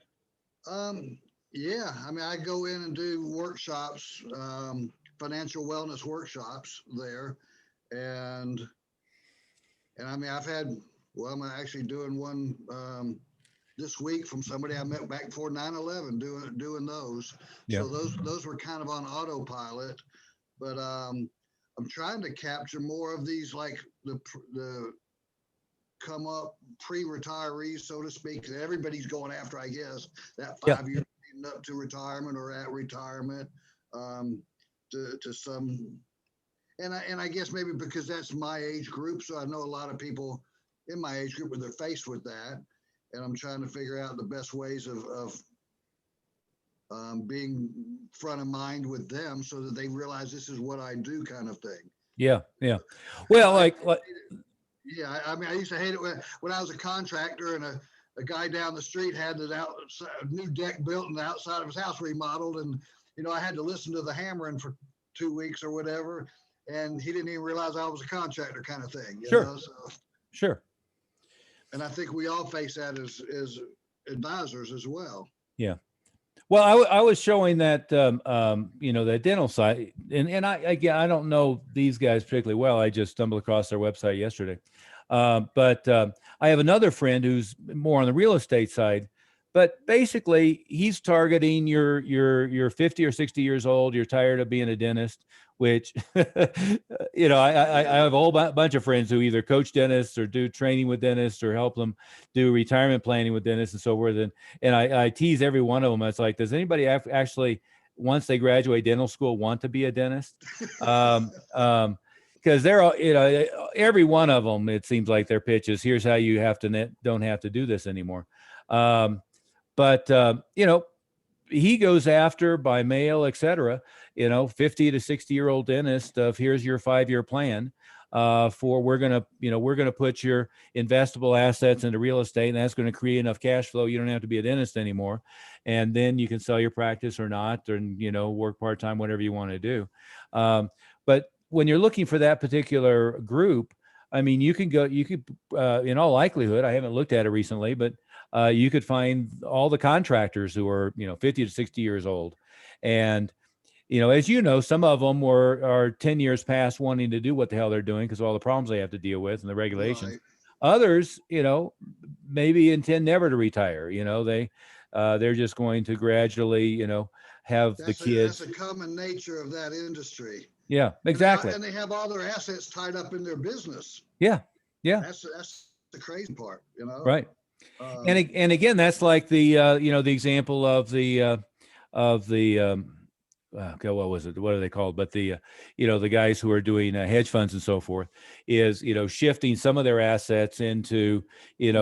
Yeah, I mean, I go in and do workshops, financial wellness workshops there, and I mean, well, I'm actually doing one this week from somebody I met back before 9/11, doing those. Yeah. So those were kind of on autopilot, but I'm trying to capture more of these, like the come up pre-retirees, so to speak, that everybody's going after, I guess, that Yeah. 5 years leading up to retirement or at retirement, um, to some, and I guess maybe because that's my age group, so I know a lot of people in my age group when they're faced with that, and I'm trying to figure out the best ways of being front of mind with them so that they realize this is what I do, kind of thing. Yeah. Yeah. Well, like Yeah, I mean, I used to hate it when I was a contractor and a guy down the street had a new deck built and the outside of his house remodeled, and I had to listen to the hammering for 2 weeks or whatever, and he didn't even realize I was a contractor, kind of thing. Sure. So, Sure. and I think we all face that as advisors as well. Yeah. Well, I was showing that, that dental side, and again, I don't know these guys particularly well. I just stumbled across their website yesterday. But I have another friend who's more on the real estate side, but basically he's targeting you're 50 or 60 years old. You're tired of being a dentist, which, I have a whole bunch of friends who either coach dentists or do training with dentists or help them do retirement planning with dentists and so forth. And I tease every one of them. It's like, does anybody actually, once they graduate dental school, want to be a dentist? Because they're all, every one of them, it seems like their pitch is, here's how you don't have to do this anymore. But he goes after by mail, et cetera, 50 to 60-year-old dentist of here's your 5-year plan. We're going to put your investable assets into real estate, and that's going to create enough cash flow. You don't have to be a dentist anymore. And then you can sell your practice or not, and, work part-time, whatever you want to do. But when you're looking for that particular group, I mean, you could, in all likelihood, I haven't looked at it recently, but you could find all the contractors who are, 50 to 60 years old. And, as some of them are 10 years past wanting to do what the hell they're doing because of all the problems they have to deal with and the regulations. Right. Others, maybe intend never to retire. They're just going to gradually, have the kids. That's a common nature of that industry. Yeah, exactly. And they have all their assets tied up in their business. Yeah. Yeah. That's the crazy part, Right. And again, that's like the the example of the what was it? What are they called? But the the guys who are doing hedge funds and so forth is shifting some of their assets into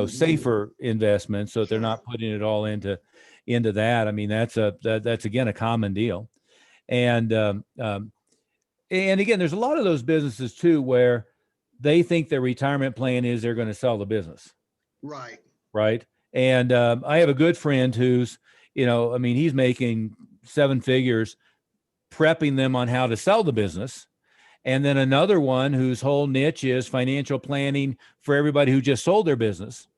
safer investments so that they're not putting it all into that. I mean, that's again a common deal, and again, there's a lot of those businesses too where they think their retirement plan is they're going to sell the business. Right. Right. And I have a good friend who's, he's making 7 figures prepping them on how to sell the business. And then another one whose whole niche is financial planning for everybody who just sold their business.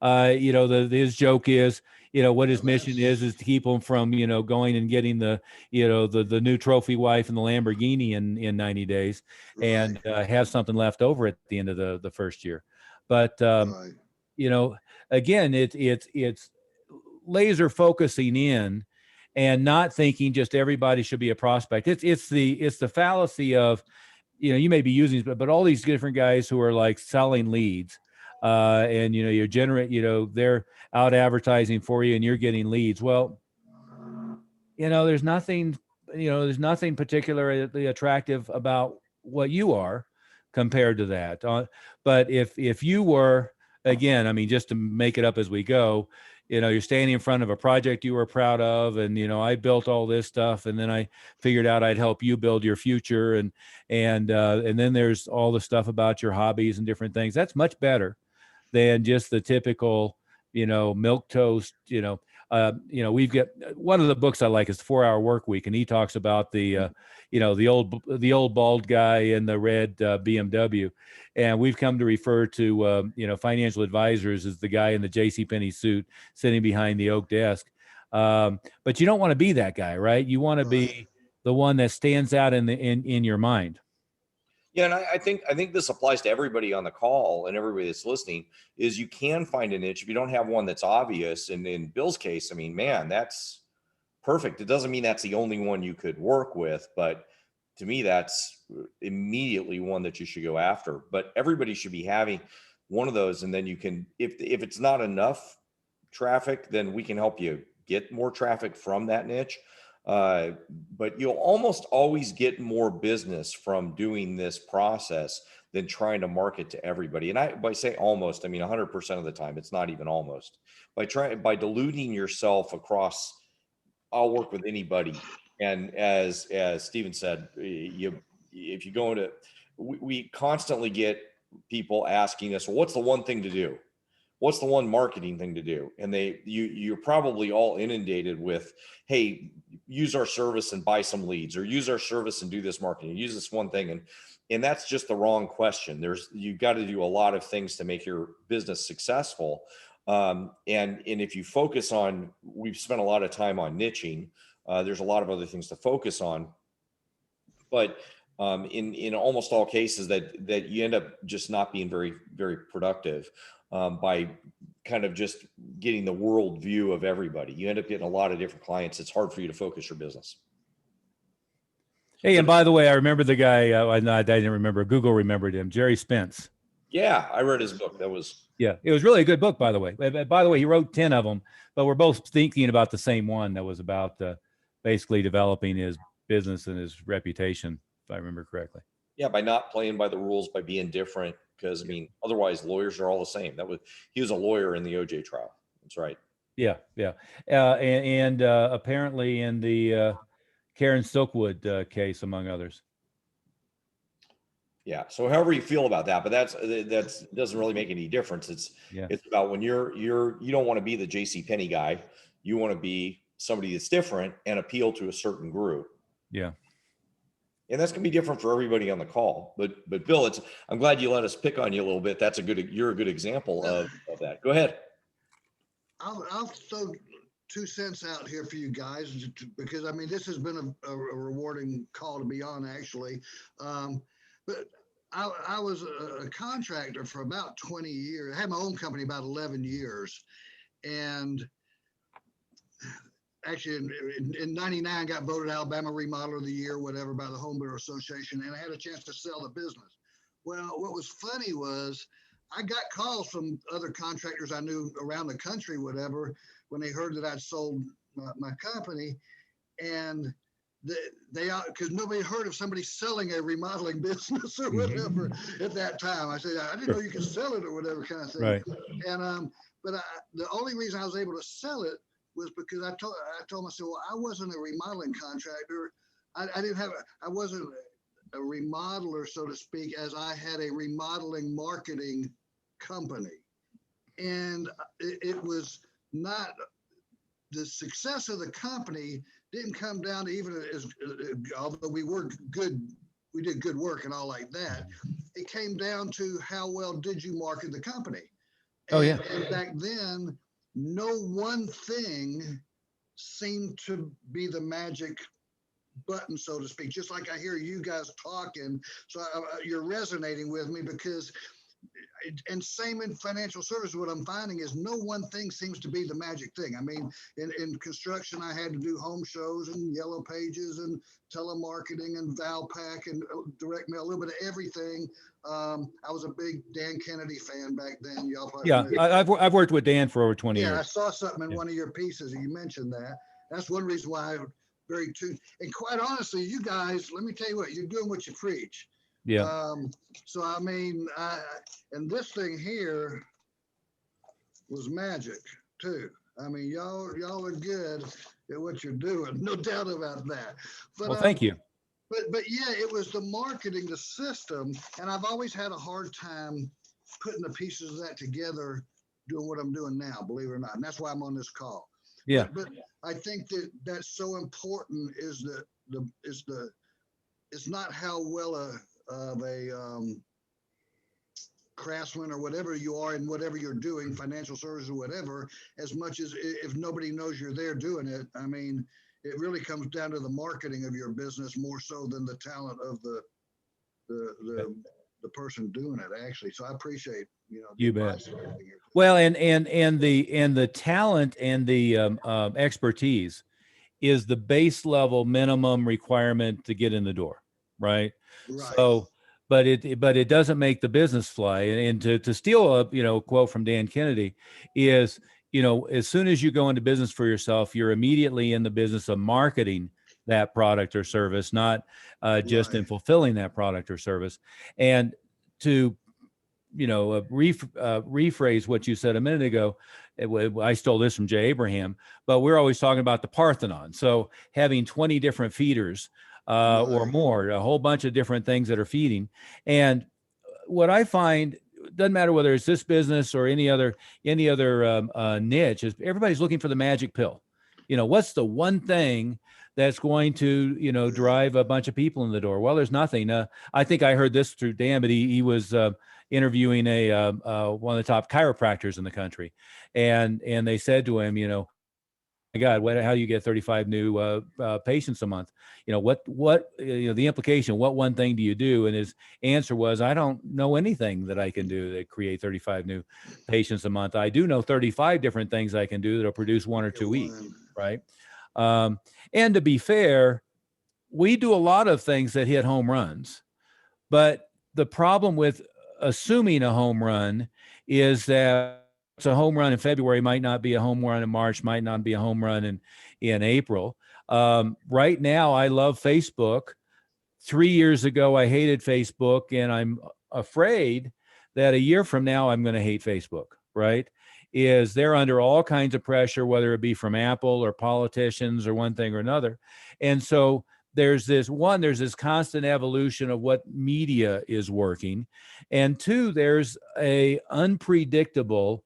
His joke is, what his mission is to keep them from, going and getting the new trophy wife and the Lamborghini in 90 days and have something left over at the end of the first year. But, again, it's laser focusing in and not thinking just everybody should be a prospect. It's the fallacy of, you may be using, but all these different guys who are like selling leads, and you generate, they're out advertising for you and you're getting leads. Well, there's nothing particularly attractive about what you are compared to that. But if you were, again, I mean, just to make it up as we go, you're standing in front of a project you were proud of, and I built all this stuff, and then I figured out I'd help you build your future, and then there's all the stuff about your hobbies and different things. That's much better than just the typical, milk toast. We've got one of the books I like is the 4-Hour Work Week, and he talks about the old bald guy in the red BMW, and we've come to refer to financial advisors as the guy in the JCPenney suit sitting behind the oak desk. But you don't want to be that guy, right? You want to be the one that stands out in your mind. Yeah, and I think this applies to everybody on the call and everybody that's listening. Is you can find a niche if you don't have one that's obvious. And in Bill's case, I mean, man, that's perfect. It doesn't mean that's the only one you could work with, but to me, that's immediately one that you should go after. But everybody should be having one of those, and then you can, if it's not enough traffic, then we can help you get more traffic from that niche. But you'll almost always get more business from doing this process than trying to market to everybody. And by say almost, I mean 100% of the time. It's not even almost. By diluting yourself across, I'll work with anybody. And as Steven said, if you go into, we constantly get people asking us, well, what's the one thing to do? What's the one marketing thing to do? And you're probably all inundated with, hey, use our service and buy some leads, or use our service and do this marketing, use this one thing. And that's just the wrong question. You've got to do a lot of things to make your business successful. And if you focus on, we've spent a lot of time on niching. There's a lot of other things to focus on, but in almost all cases that you end up just not being very, very productive. By kind of just getting the world view of everybody. You end up getting a lot of different clients. It's hard for you to focus your business. Hey, and by the way, I remember the guy, I didn't remember, Google remembered him, Jerry Spence. Yeah, I read his book. It was really a good book, by the way. By the way, he wrote 10 of them, but we're both thinking about the same one that was about basically developing his business and his reputation, if I remember correctly. Yeah, by not playing by the rules, by being different. Because I mean, otherwise lawyers are all the same. He was a lawyer in the OJ trial. That's right. Yeah. And apparently in the Karen Silkwood case, among others. Yeah. So however you feel about that, but that's doesn't really make any difference. It's about when you don't want to be the J.C. Penney guy. You want to be somebody that's different and appeal to a certain group. Yeah. And that's going to be different for everybody on the call. But Bill, I'm glad you let us pick on you a little bit. You're a good example of that. Go ahead. I'll throw 2 cents out here for you guys, because I mean, this has been a rewarding call to be on, actually. But I was a contractor for about 20 years. I had my own company about 11 years. And actually in 99 got voted Alabama Remodeler of the Year, whatever, by the Home Builder Association, and I had a chance to sell the business. Well, what was funny was I got calls from other contractors I knew around the country, whatever, when they heard that I'd sold my company, and they because nobody heard of somebody selling a remodeling business or whatever at that time. I said, I didn't know you could sell it or whatever kind of thing. Right. And but the only reason I was able to sell it was because I told myself, well, I wasn't a remodeling contractor. I wasn't a remodeler, so to speak, as I had a remodeling marketing company. And it was not, the success of the company didn't come down to even although we did good work and all like that. It came down to how well did you market the company. And back then, no one thing seemed to be the magic button, so to speak. Just like I hear you guys talking, so you're resonating with me, because, and same in financial services, what I'm finding is no one thing seems to be the magic thing. I mean, in construction, I had to do home shows and yellow pages and telemarketing and Valpak and direct mail, a little bit of everything. I was a big Dan Kennedy fan back then. Y'all probably I've worked with Dan for over 20 years. Yeah, I saw something in one of your pieces, and you mentioned that. That's one reason why I'm very tuned. And quite honestly, you guys, let me tell you what, you're doing what you preach. Yeah. So I mean, and this thing here was magic too. I mean, y'all are good at what you're doing, no doubt about that. But, well, thank you. But yeah, it was the marketing, the system, and I've always had a hard time putting the pieces of that together, doing what I'm doing now, believe it or not. And that's why I'm on this call. Yeah. But I think that's so important is it's not how well of a craftsman or whatever you are in whatever you're doing, financial services or whatever, as much as if nobody knows you're there doing it. I mean, it really comes down to the marketing of your business more so than the talent of the person doing it, actually. So I appreciate, the You bet. advice and everything you're doing. Well, and the talent and the expertise is the base level minimum requirement to get in the door, right? Right. So, but it doesn't make the business fly. And to steal a quote from Dan Kennedy is, as soon as you go into business for yourself, you're immediately in the business of marketing that product or service, not just in Right. fulfilling that product or service. And to rephrase what you said a minute ago. I stole this from Jay Abraham, but we're always talking about the Parthenon. So having 20 different feeders or Right. more, a whole bunch of different things that are feeding. And what I find, doesn't matter whether it's this business or any other niche, is everybody's looking for the magic pill. What's the one thing that's going to drive a bunch of people in the door? Well, there's nothing. I think I heard this through Dan, but he was interviewing one of the top chiropractors in the country, and they said to him, my God, how do you get 35 new patients a month? What the implication? What one thing do you do? And his answer was, I don't know anything that I can do that create 35 new patients a month. I do know 35 different things I can do that'll produce one or two each, right? And to be fair, we do a lot of things that hit home runs, but the problem with assuming a home run is that it's a home run in February might not be a home run in March, might not be a home run in April. Right now, I love Facebook. 3 years ago, I hated Facebook, and I'm afraid that a year from now, I'm going to hate Facebook, right? They're under all kinds of pressure, whether it be from Apple or politicians or one thing or another. And so there's this constant evolution of what media is working. And two, there's a unpredictable,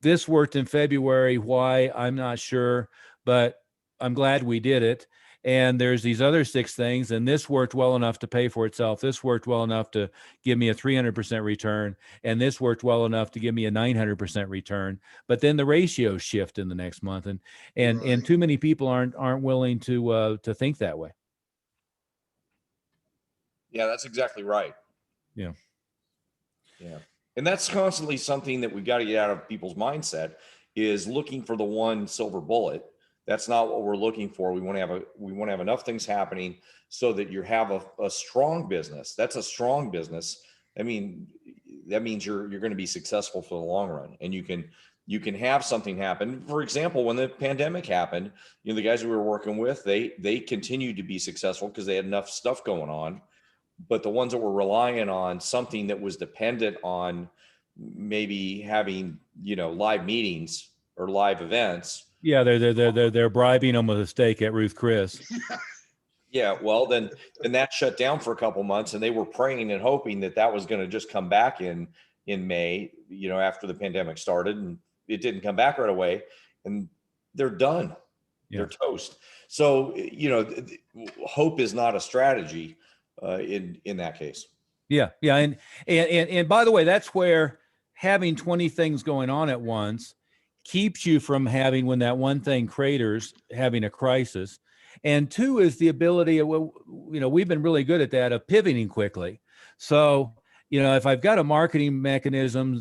this worked in February, why, I'm not sure, but I'm glad we did it. And there's these other 6 things, and this worked well enough to pay for itself. This worked well enough to give me a 300% return, and this worked well enough to give me a 900% return. But then the ratios shift in the next month, and Right. too many people aren't willing to think that way. Yeah, that's exactly right. Yeah. Yeah. And that's constantly something that we've got to get out of people's mindset, is looking for the one silver bullet. That's not what we're looking for. We want to have enough things happening so that you have a strong business. That's a strong business. I mean, that means you're going to be successful for the long run, and you can have something happen. For example, when the pandemic happened, the guys we were working with, they continued to be successful because they had enough stuff going on. But the ones that were relying on something that was dependent on maybe having, live meetings or live events. Yeah, they're bribing them with a steak at Ruth Chris. Yeah, well, then that shut down for a couple months, and they were praying and hoping that was going to just come back in May, after the pandemic started, and it didn't come back right away, and they're done. Yeah. They're toast. So, hope is not a strategy in that case. Yeah. And by the way, that's where having 20 things going on at once keeps you from having, when that one thing craters, having a crisis. And two is the ability of, we've been really good at that, of pivoting quickly. So, if I've got a marketing mechanism,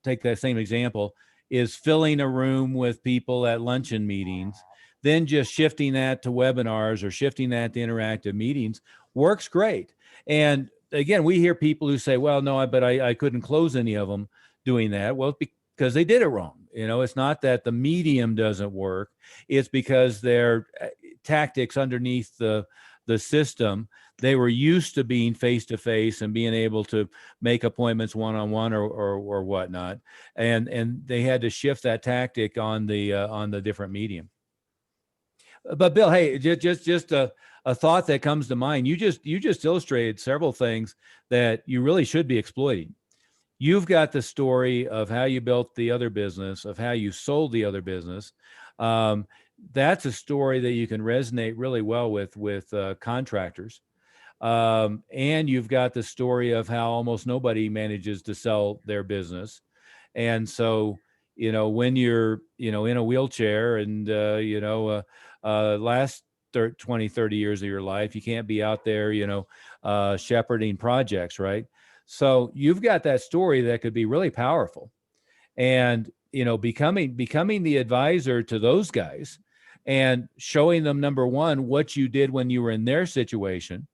take that same example, is filling a room with people at luncheon meetings, then just shifting that to webinars or shifting that to interactive meetings works great. And again, we hear people who say, well, no, but I couldn't close any of them doing that. Well, because they did it wrong. It's not that the medium doesn't work. It's because their tactics underneath the system, they were used to being face-to-face and being able to make appointments one-on-one or whatnot. And they had to shift that tactic on the different medium. But Bill, hey, just a thought that comes to mind. You just illustrated several things that you really should be exploiting. You've got the story of how you built the other business, of how you sold the other business. That's a story that you can resonate really well with contractors. And you've got the story of how almost nobody manages to sell their business. And so, when you're, in a wheelchair and, last 20, 30 years of your life, you can't be out there, shepherding projects, right? So you've got that story that could be really powerful. And, becoming the advisor to those guys and showing them, number one, what you did when you were in their situation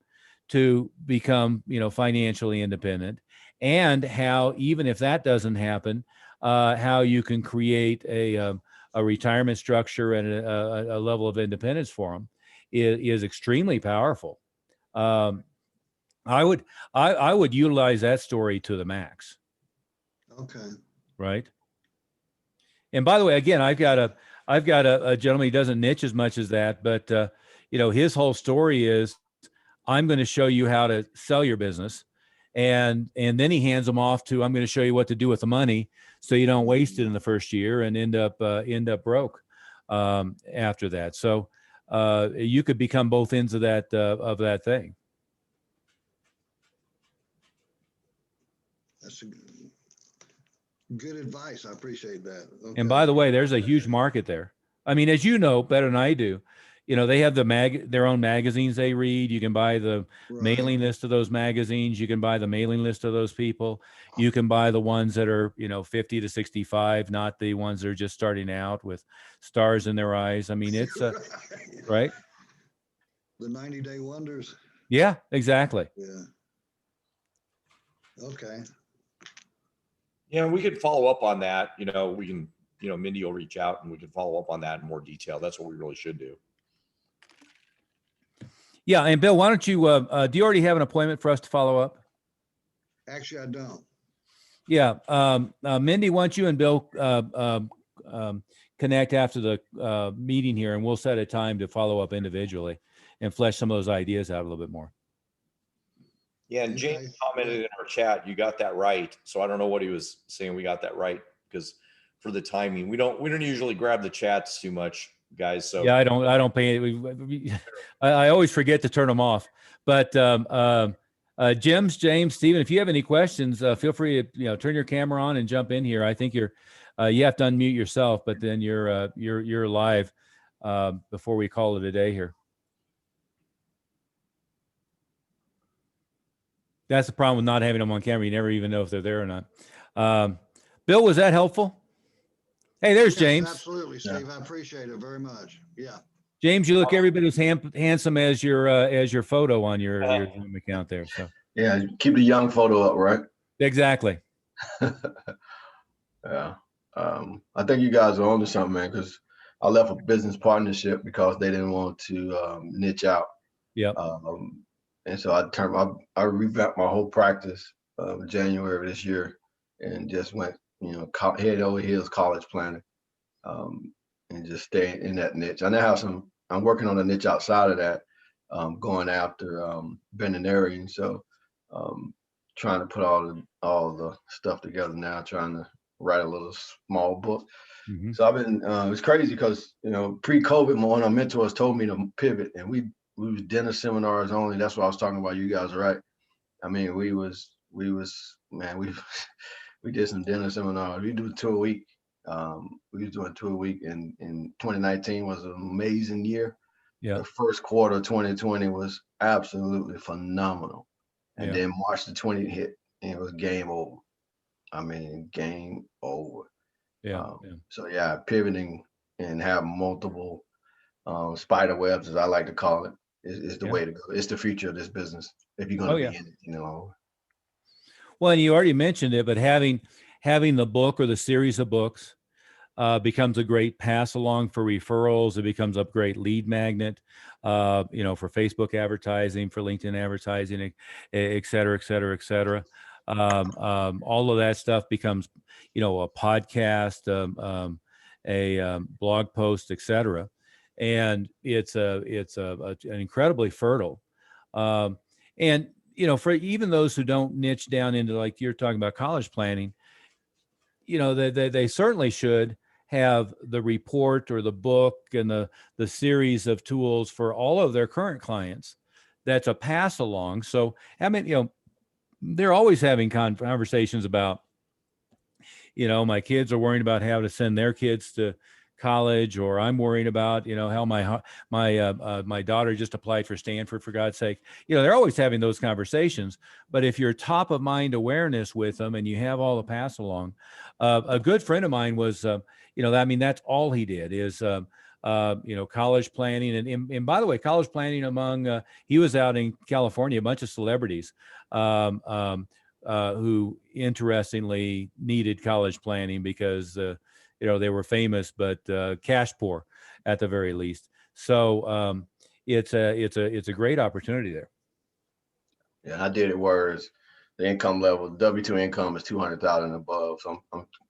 to become, financially independent, and how, even if that doesn't happen, how you can create a retirement structure and a level of independence for them is extremely powerful. I would utilize that story to the max. Okay. Right. And by the way, again, I've got a gentleman. He doesn't niche as much as that, but his whole story is, I'm going to show you how to sell your business. And then he hands them off to, I'm going to show you what to do with the money so you don't waste it in the first year and end up broke after that. So you could become both ends of that thing. That's good advice. I appreciate that. Okay. And by the way, there's a huge market there. I mean, as you know better than I do, they have their own magazines they read. You can buy the mailing list of those magazines. You can buy the mailing list of those people. You can buy the ones that are, 50 to 65, not the ones that are just starting out with stars in their eyes. I mean, it's right. The 90-day wonders. Yeah, exactly. Yeah. Okay. Yeah, we could follow up on that. We can, Mindy will reach out and we can follow up on that in more detail. That's what we really should do. Yeah. And Bill, why don't you, do you already have an appointment for us to follow up? Actually, I don't. Yeah. Mindy, why don't you and Bill connect after the meeting here, and we'll set a time to follow up individually and flesh some of those ideas out a little bit more. Yeah, and James commented in our chat, you got that right. So I don't know what he was saying. We got that right because for the timing, we don't usually grab the chats too much, guys. So yeah, I don't pay. I always forget to turn them off. But James, Stephen, if you have any questions, feel free to turn your camera on and jump in here. I think you have to unmute yourself, but then you're live before we call it a day here. That's the problem with not having them on camera. You never even know if they're there or not. Bill, was that helpful? Hey, there's Yes, James. Absolutely, Steve. I appreciate it very much. Yeah. James, you look every bit as handsome as your photo on your Zoom account there. So yeah, keep the young photo up, right? Exactly. Yeah. I think you guys are onto something, man, because I left a business partnership because they didn't want to niche out. Yeah. And so I revamped my whole practice January of this year and just went, head over heels college planning and just stay in that niche. I now have I'm working on a niche outside of that, going after veterinarian. So trying to put all the stuff together now, trying to write a little small book. Mm-hmm. So I've been, it's crazy because, pre-COVID, one of my mentors told me to pivot, and we was dinner seminars only. That's what I was talking about. You guys are right. I mean, we did some dinner seminars. We do 2 a week. We was doing 2 a week, and in 2019 was an amazing year. Yeah. The first quarter of 2020 was absolutely phenomenal. And then March the 20th hit, and it was game over. I mean, game over. Yeah. So yeah, pivoting and have multiple spider webs, as I like to call it, is the way to go. It's the future of this business if you're going to be in it, Well, and you already mentioned it, but having the book or the series of books becomes a great pass along for referrals. It becomes a great lead magnet, for Facebook advertising, for LinkedIn advertising, et cetera, et cetera, et cetera. All of that stuff becomes, a podcast, a blog post, et cetera. And it's an incredibly fertile. And, for even those who don't niche down into, like you're talking about, college planning, they certainly should have the report or the book and the series of tools for all of their current clients that's a pass along. So I mean, they're always having conversations about, my kids are worrying about how to send their kids to college, or I'm worrying about, how my daughter just applied for Stanford, for God's sake. They're always having those conversations. But if you're top of mind awareness with them and you have all the pass along, a good friend of mine was, that's all he did is, college planning. And by the way, college planning among, he was out in California, a bunch of celebrities, who interestingly needed college planning because, they were famous, but cash poor at the very least. So it's a great opportunity there. Yeah, I did it where the income level, W-2 income is 200,000 and above. So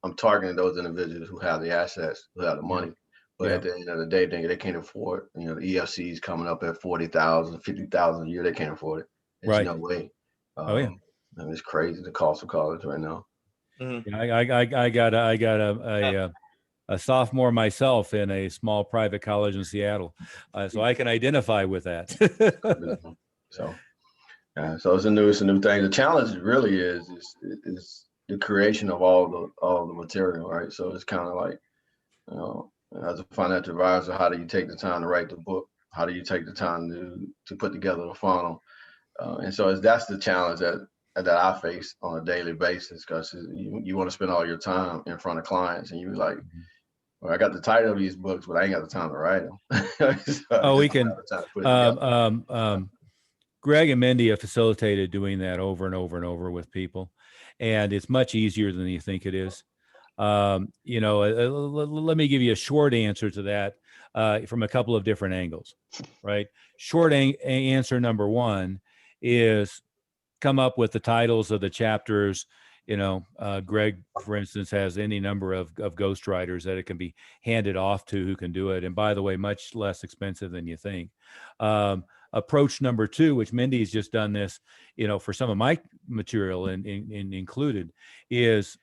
I'm targeting those individuals who have the assets, who have the money. But at the end of the day, they can't afford, the EFC is coming up at 40,000, 50,000 a year. They can't afford it. There's no way. I mean, it's crazy, the cost of college right now. Mhm. I got a sophomore myself in a small private college in Seattle, so I can identify with that. So it's a new thing. The challenge really is the creation of all the material, right? So it's kind of like, as a financial advisor, how do you take the time to write the book? How do you take the time to put together the funnel? And so that's the challenge that I face on a daily basis, because you want to spend all your time in front of clients, and you're like, well, I got the title of these books, but I ain't got the time to write them. So We can. Greg and Mindy have facilitated doing that over and over and over with people, and it's much easier than you think it is. Let me give you a short answer to that from a couple of different angles, right? Short answer number one is come up with the titles of the chapters. Greg, for instance, has any number of ghostwriters that it can be handed off to who can do it. And by the way, much less expensive than you think. Approach number two, which Mindy's just done this, for some of my material and included, is,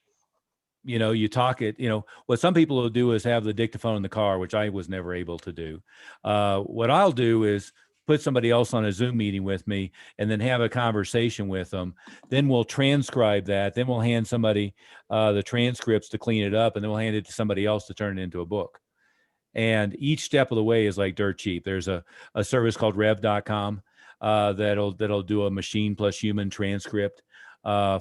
you talk it, what some people will do is have the dictaphone in the car, which I was never able to do. What I'll do is put somebody else on a Zoom meeting with me and then have a conversation with them. Then we'll transcribe that. Then we'll hand somebody the transcripts to clean it up, and then we'll hand it to somebody else to turn it into a book. And each step of the way is like dirt cheap. There's a service called rev.com that'll do a machine plus human transcript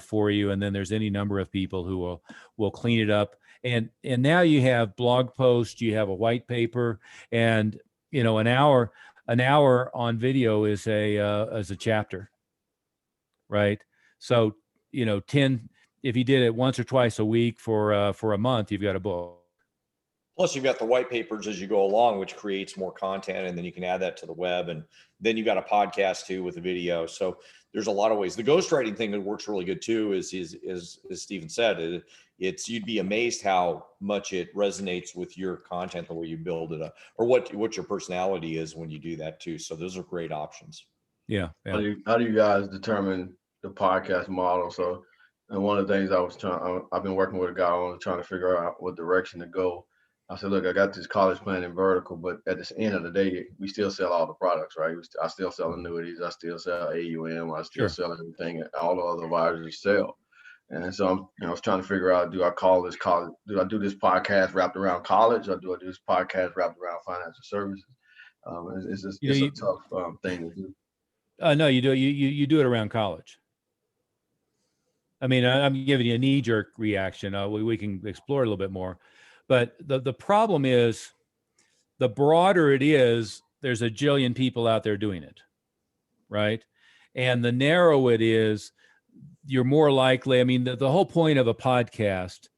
for you. And then there's any number of people who will clean it up. And now you have blog posts, you have a white paper, and an hour on video is a chapter, right? So 10, if you did it once or twice a week for a month, you've got a book. Plus, you've got the white papers as you go along, which creates more content, and then you can add that to the web, and then you've got a podcast too with a video. So there's a lot of ways. The ghostwriting thing that works really good too is as Stephen said, you'd be amazed how much it resonates with your content, the way you build it up, or what your personality is when you do that too. So those are great options. Yeah. How do you guys determine the podcast model? So, and one of the things I've been working with a guy on trying to figure out what direction to go. I said, look, I got this college planning vertical, but at the end of the day, we still sell all the products, right? I still sell annuities. I still sell AUM. I still sell everything all the other advisors sell. And so I was trying to figure out, do I call this college? Do I do this podcast wrapped around college, or do I do this podcast wrapped around financial services? It's a tough thing to do. No, you do. You do it around college. I mean, I'm giving you a knee-jerk reaction. We can explore a little bit more. But the problem is, the broader it is, there's a jillion people out there doing it, right? And the narrower it is, you're more likely. I mean, the whole point of a podcast,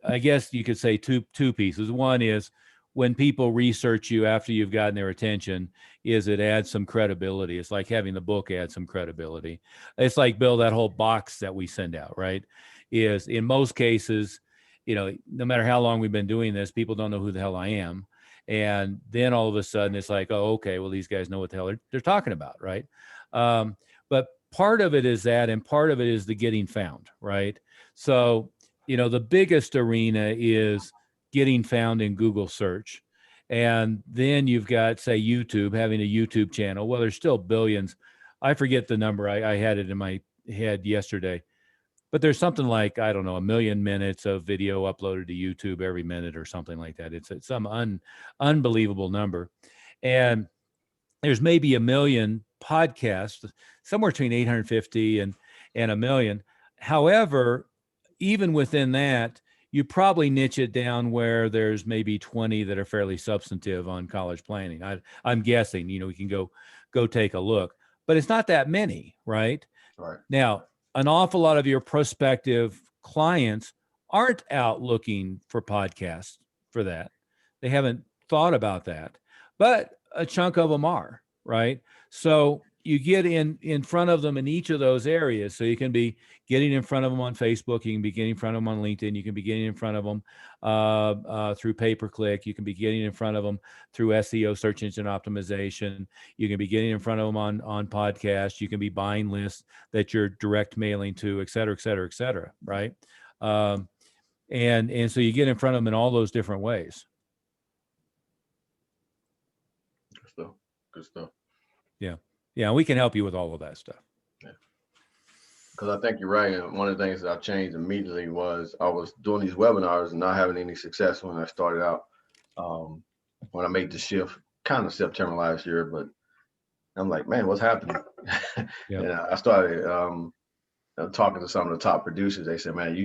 I guess you could say two pieces. One is when people research you after you've gotten their attention, is it adds some credibility. It's like having the book add some credibility. It's like, Bill, that whole box that we send out, right? Is in most cases, no matter how long we've been doing this, people don't know who the hell I am. And then all of a sudden it's like, oh, okay, well, these guys know what the hell they're talking about, right? But part of it is that, and part of it is the getting found, right? So, the biggest arena is getting found in Google search. And then you've got, say, YouTube, having a YouTube channel. Well, there's still billions I forget the number. I had it in my head yesterday, but there's something like, I don't know, 1 million minutes of video uploaded to YouTube every minute or something like that. It's some unbelievable number. And there's maybe 1 million podcasts, somewhere between 850 and 1 million. However, even within that, you probably niche it down where there's maybe 20 that are fairly substantive on college planning. I'm guessing, we can go take a look, but it's not that many, right? Right. Now, an awful lot of your prospective clients aren't out looking for podcasts for that. They haven't thought about that, but a chunk of them are, right? So you get in front of them in each of those areas. So you can be getting in front of them on Facebook. You can be getting in front of them on LinkedIn. You can be getting in front of them through pay-per-click. You can be getting in front of them through SEO, search engine optimization. You can be getting in front of them on podcasts. You can be buying lists that you're direct mailing to, et cetera, et cetera, et cetera, right? And so you get in front of them in all those different ways. Good stuff. Good stuff. Yeah, we can help you with all of that stuff. Yeah. Because I think you're right. And one of the things that I changed immediately was I was doing these webinars and not having any success when I started out. When I made the shift, kind of September last year, but I'm like, man, what's happening? Yep. And I started talking to some of the top producers. They said, man,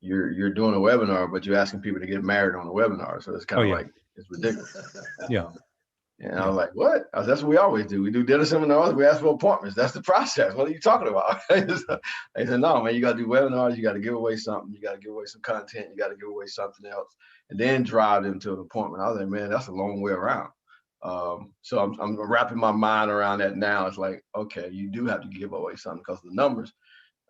you're doing a webinar, but you're asking people to get married on the webinar. So it's kind of like, it's ridiculous. Yeah. And I was like, what? I said, that's what we always do. We do dinner seminars. We ask for appointments. That's the process. What are you talking about? They said, no, man, you got to do webinars. You got to give away something. You got to give away some content. You got to give away something else, and then drive them to an appointment. I was like, man, that's a long way around. So I'm wrapping my mind around that now. It's like, okay, you do have to give away something because the numbers.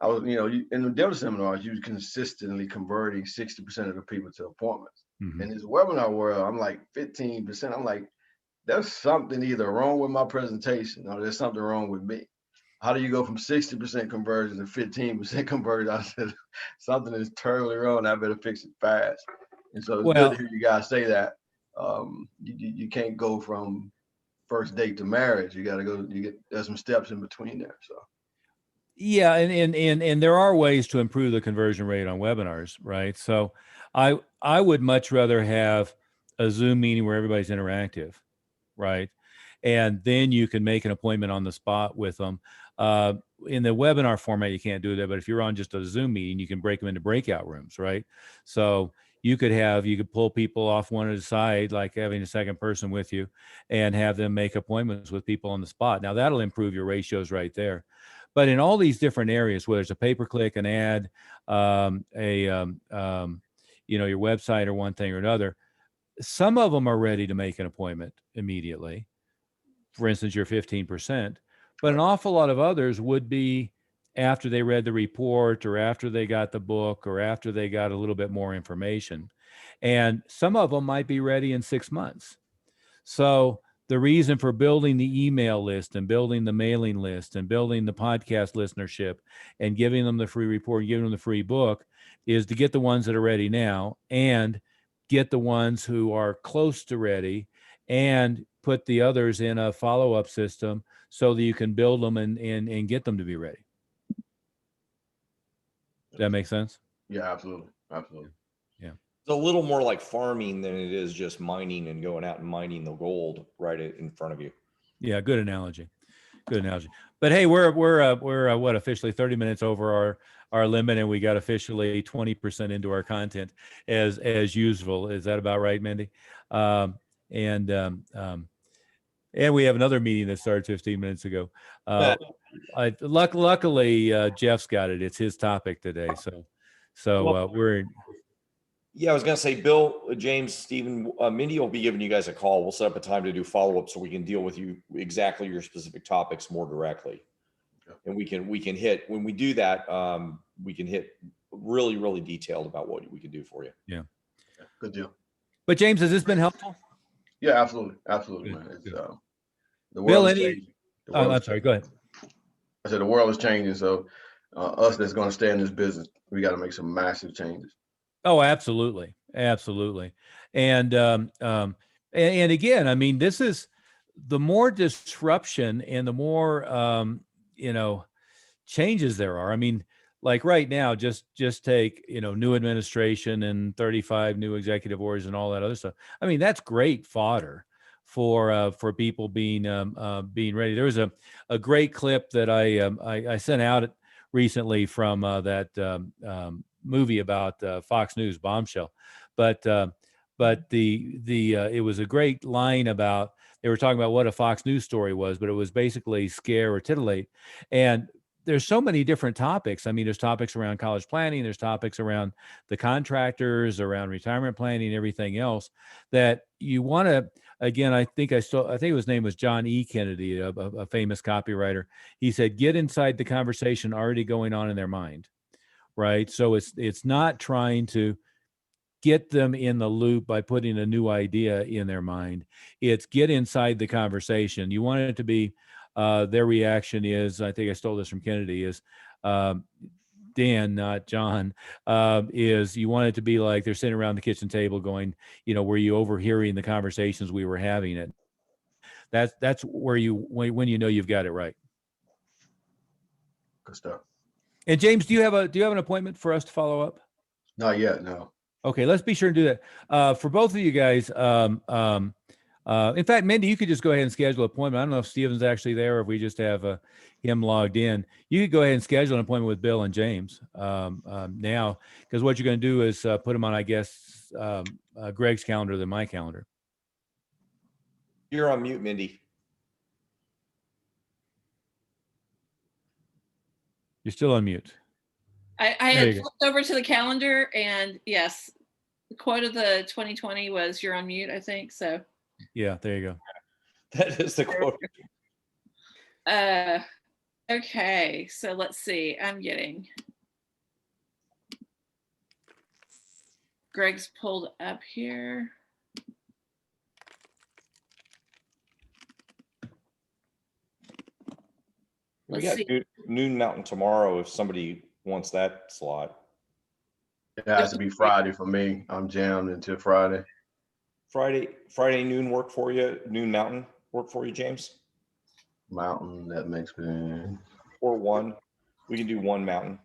I was, in the dinner seminars, you consistently converting 60% of the people to appointments. Mm-hmm. In this webinar world, I'm like 15%. I'm like, there's something either wrong with my presentation or there's something wrong with me. How do you go from 60% conversion to 15% conversion? I said, something is terribly wrong. I better fix it fast. And so it's good to hear you guys say that. You can't go from first date to marriage. You got to go, there's some steps in between there. So. Yeah. And there are ways to improve the conversion rate on webinars, right? So I would much rather have a Zoom meeting where everybody's interactive. Right. And then you can make an appointment on the spot with them. In the webinar format, you can't do that. But if you're on just a Zoom meeting, you can break them into breakout rooms. Right. So you could pull people off one at a side, like having a second person with you, and have them make appointments with people on the spot. Now that'll improve your ratios right there. But in all these different areas, whether it's a pay-per-click, an ad, your website or one thing or another, some of them are ready to make an appointment immediately. For instance, your 15%, but an awful lot of others would be after they read the report or after they got the book or after they got a little bit more information. And some of them might be ready in 6 months. So the reason for building the email list and building the mailing list and building the podcast listenership and giving them the free report and giving them the free book is to get the ones that are ready now and get the ones who are close to ready and put the others in a follow-up system so that you can build them and get them to be ready. Does that make sense? Yeah, absolutely. Absolutely. Yeah. It's a little more like farming than it is just mining and going out and mining the gold right in front of you. Yeah. Good analogy. Good analogy. But hey, we're what, officially 30 minutes over our limit, and we got officially 20% into our content as usual. Is that about right, Mindy? And we have another meeting that started 15 minutes ago. Luckily, Jeff's got it. It's his topic today. So we're. Yeah, I was going to say, Bill, James, Stephen, Mindy will be giving you guys a call. We'll set up a time to do follow-up so we can deal with you exactly your specific topics more directly. Okay. And we can hit, when we do that, we can hit really, really detailed about what we can do for you. Yeah. Good deal. But James, has this been helpful? Yeah, absolutely. Absolutely, good, man. It's, good. The Bill, world is changing. I'm sorry, go ahead. I said the world is changing. So us that's going to stay in this business, we got to make some massive changes. Oh, absolutely. Absolutely. And again, I mean, this is the more disruption and the more changes there are. I mean, like right now, just take, new administration and 35 new executive orders and all that other stuff. I mean, that's great fodder for people being ready. There was a great clip that I sent out recently from that movie about Fox News Bombshell, but it was a great line about, they were talking about what a Fox News story was, but it was basically scare or titillate. And there's so many different topics. I mean, there's topics around college planning, there's topics around the contractors, around retirement planning, and everything else that you want to, again, I think his name was John E. Kennedy, a famous copywriter. He said, get inside the conversation already going on in their mind, right? So it's not trying to get them in the loop by putting a new idea in their mind. It's get inside the conversation. You want it to be, their reaction is, I think I stole this from Kennedy, is Dan, not John, is you want it to be like they're sitting around the kitchen table going, were you overhearing the conversations we were having? It. That's where when you've got it right. Good stuff. And James, do you have an appointment for us to follow up? Not yet, no. Okay, let's be sure to do that. For both of you guys, in fact, Mindy, you could just go ahead and schedule an appointment. I don't know if Steven's actually there or if we just have him logged in. You could go ahead and schedule an appointment with Bill and James now, because what you're going to do is put them on, I guess, Greg's calendar than my calendar. You're on mute, Mindy. You're still on mute. I had flipped over to the calendar, and yes, the quote of the 2020 was "You're on mute," I think so. Yeah, there you go. That is the quote. Okay, so let's see. I'm getting Greg's pulled up here. We got noon Mountain tomorrow if somebody wants that slot. It has to be Friday for me. I'm jammed until Friday. Friday noon work for you? Noon Mountain work for you, James? Mountain, that makes me. Or one. We can do one Mountain.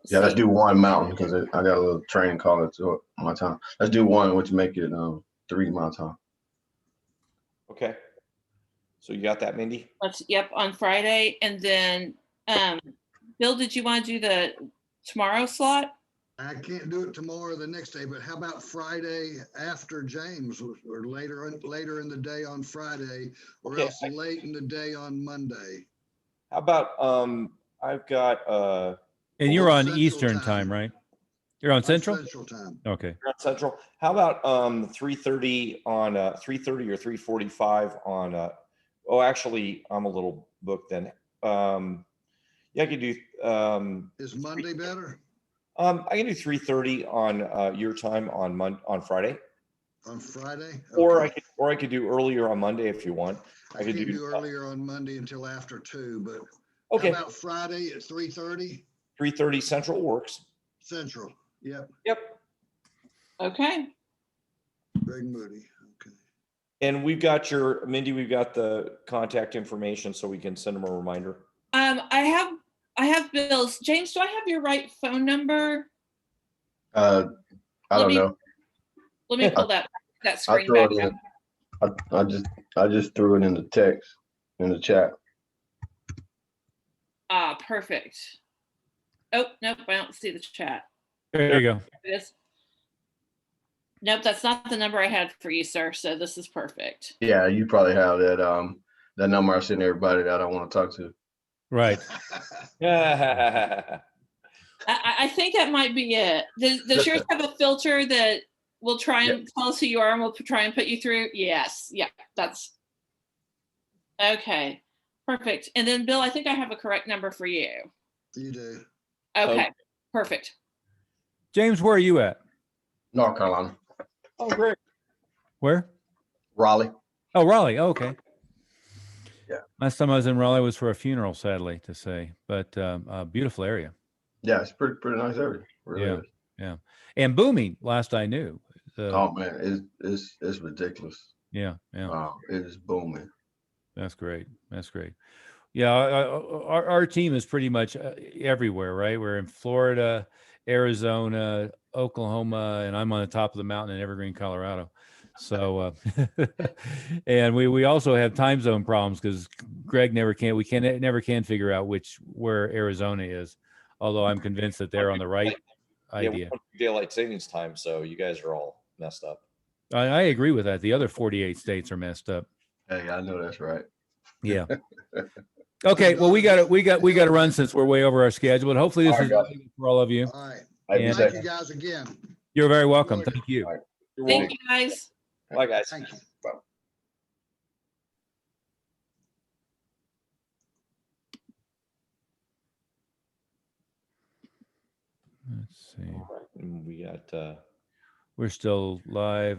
Yeah, let's do one Mountain because I got a little training call at my time. Let's do one, which make it 3 my time. Okay. So you got that, Mindy? Yep, on Friday. And then, Bill, did you want to do the tomorrow slot? I can't do it tomorrow or the next day, but how about Friday after James, or later in the day on Friday, or else late in the day on Monday? How about I've got and you're on Central Eastern time, right? You're on Central? Central time. Okay. You're on Central. How about 3:30 on 3:30 or 3:45 on oh, actually I'm a little booked then. Yeah, I could do Is Monday better? I can do 3:30 on your time on Friday. On Friday? Okay. Or I could do earlier on Monday if you want. I could do earlier on Monday until after 2, but okay. How about Friday at 3:30? 3:30 Central works. Central. Yep. Okay. Greg Moody. Okay. And we've got Mindy, we've got the contact information so we can send them a reminder. I have Bill's. James, do I have your right phone number? I don't know. Let me pull that screen throw back it up. I just threw it in the text in the chat. Ah, perfect. Oh, nope, I don't see the chat. There you go. It is. Nope, that's not the number I had for you, sir. So this is perfect. Yeah, you probably have that number I sent everybody that I want to talk to. Right. Yeah. I think that might be it. Does yours have a filter that will try and tell us who you are and we'll try and put you through? Yes. Yeah, that's okay. Perfect. And then Bill, I think I have a correct number for you. You do. Okay, perfect. James, where are you at? North Carolina. Oh, great. Where? Raleigh. Oh, Raleigh. Oh, okay. Yeah. Last time I was in Raleigh was for a funeral, sadly to say, but a beautiful area. Yeah, it's pretty nice area. Really is. Yeah. And booming, last I knew. Oh man, it's ridiculous. Yeah. Wow, it is booming. That's great. Yeah, our team is pretty much everywhere, right? We're in Florida, Arizona, Oklahoma, and I'm on the top of the mountain in Evergreen, Colorado. So, and we also have time zone problems because Greg never can figure out where Arizona is. Although I'm convinced that they're on the right Yeah, we idea. don't do daylight savings time, so you guys are all messed up. I agree with that. The other 48 states are messed up. Hey, I know that's right. Yeah. Okay. Well, we got to run since we're way over our schedule, but hopefully this All was right, valuable for all of you. All right. And Thank you guys again. you're very welcome. Enjoyed it. Thank you. All right. You're Thank welcome. you guys. Bye, guys. Thank you. Let's see. All right. And we got We're still live.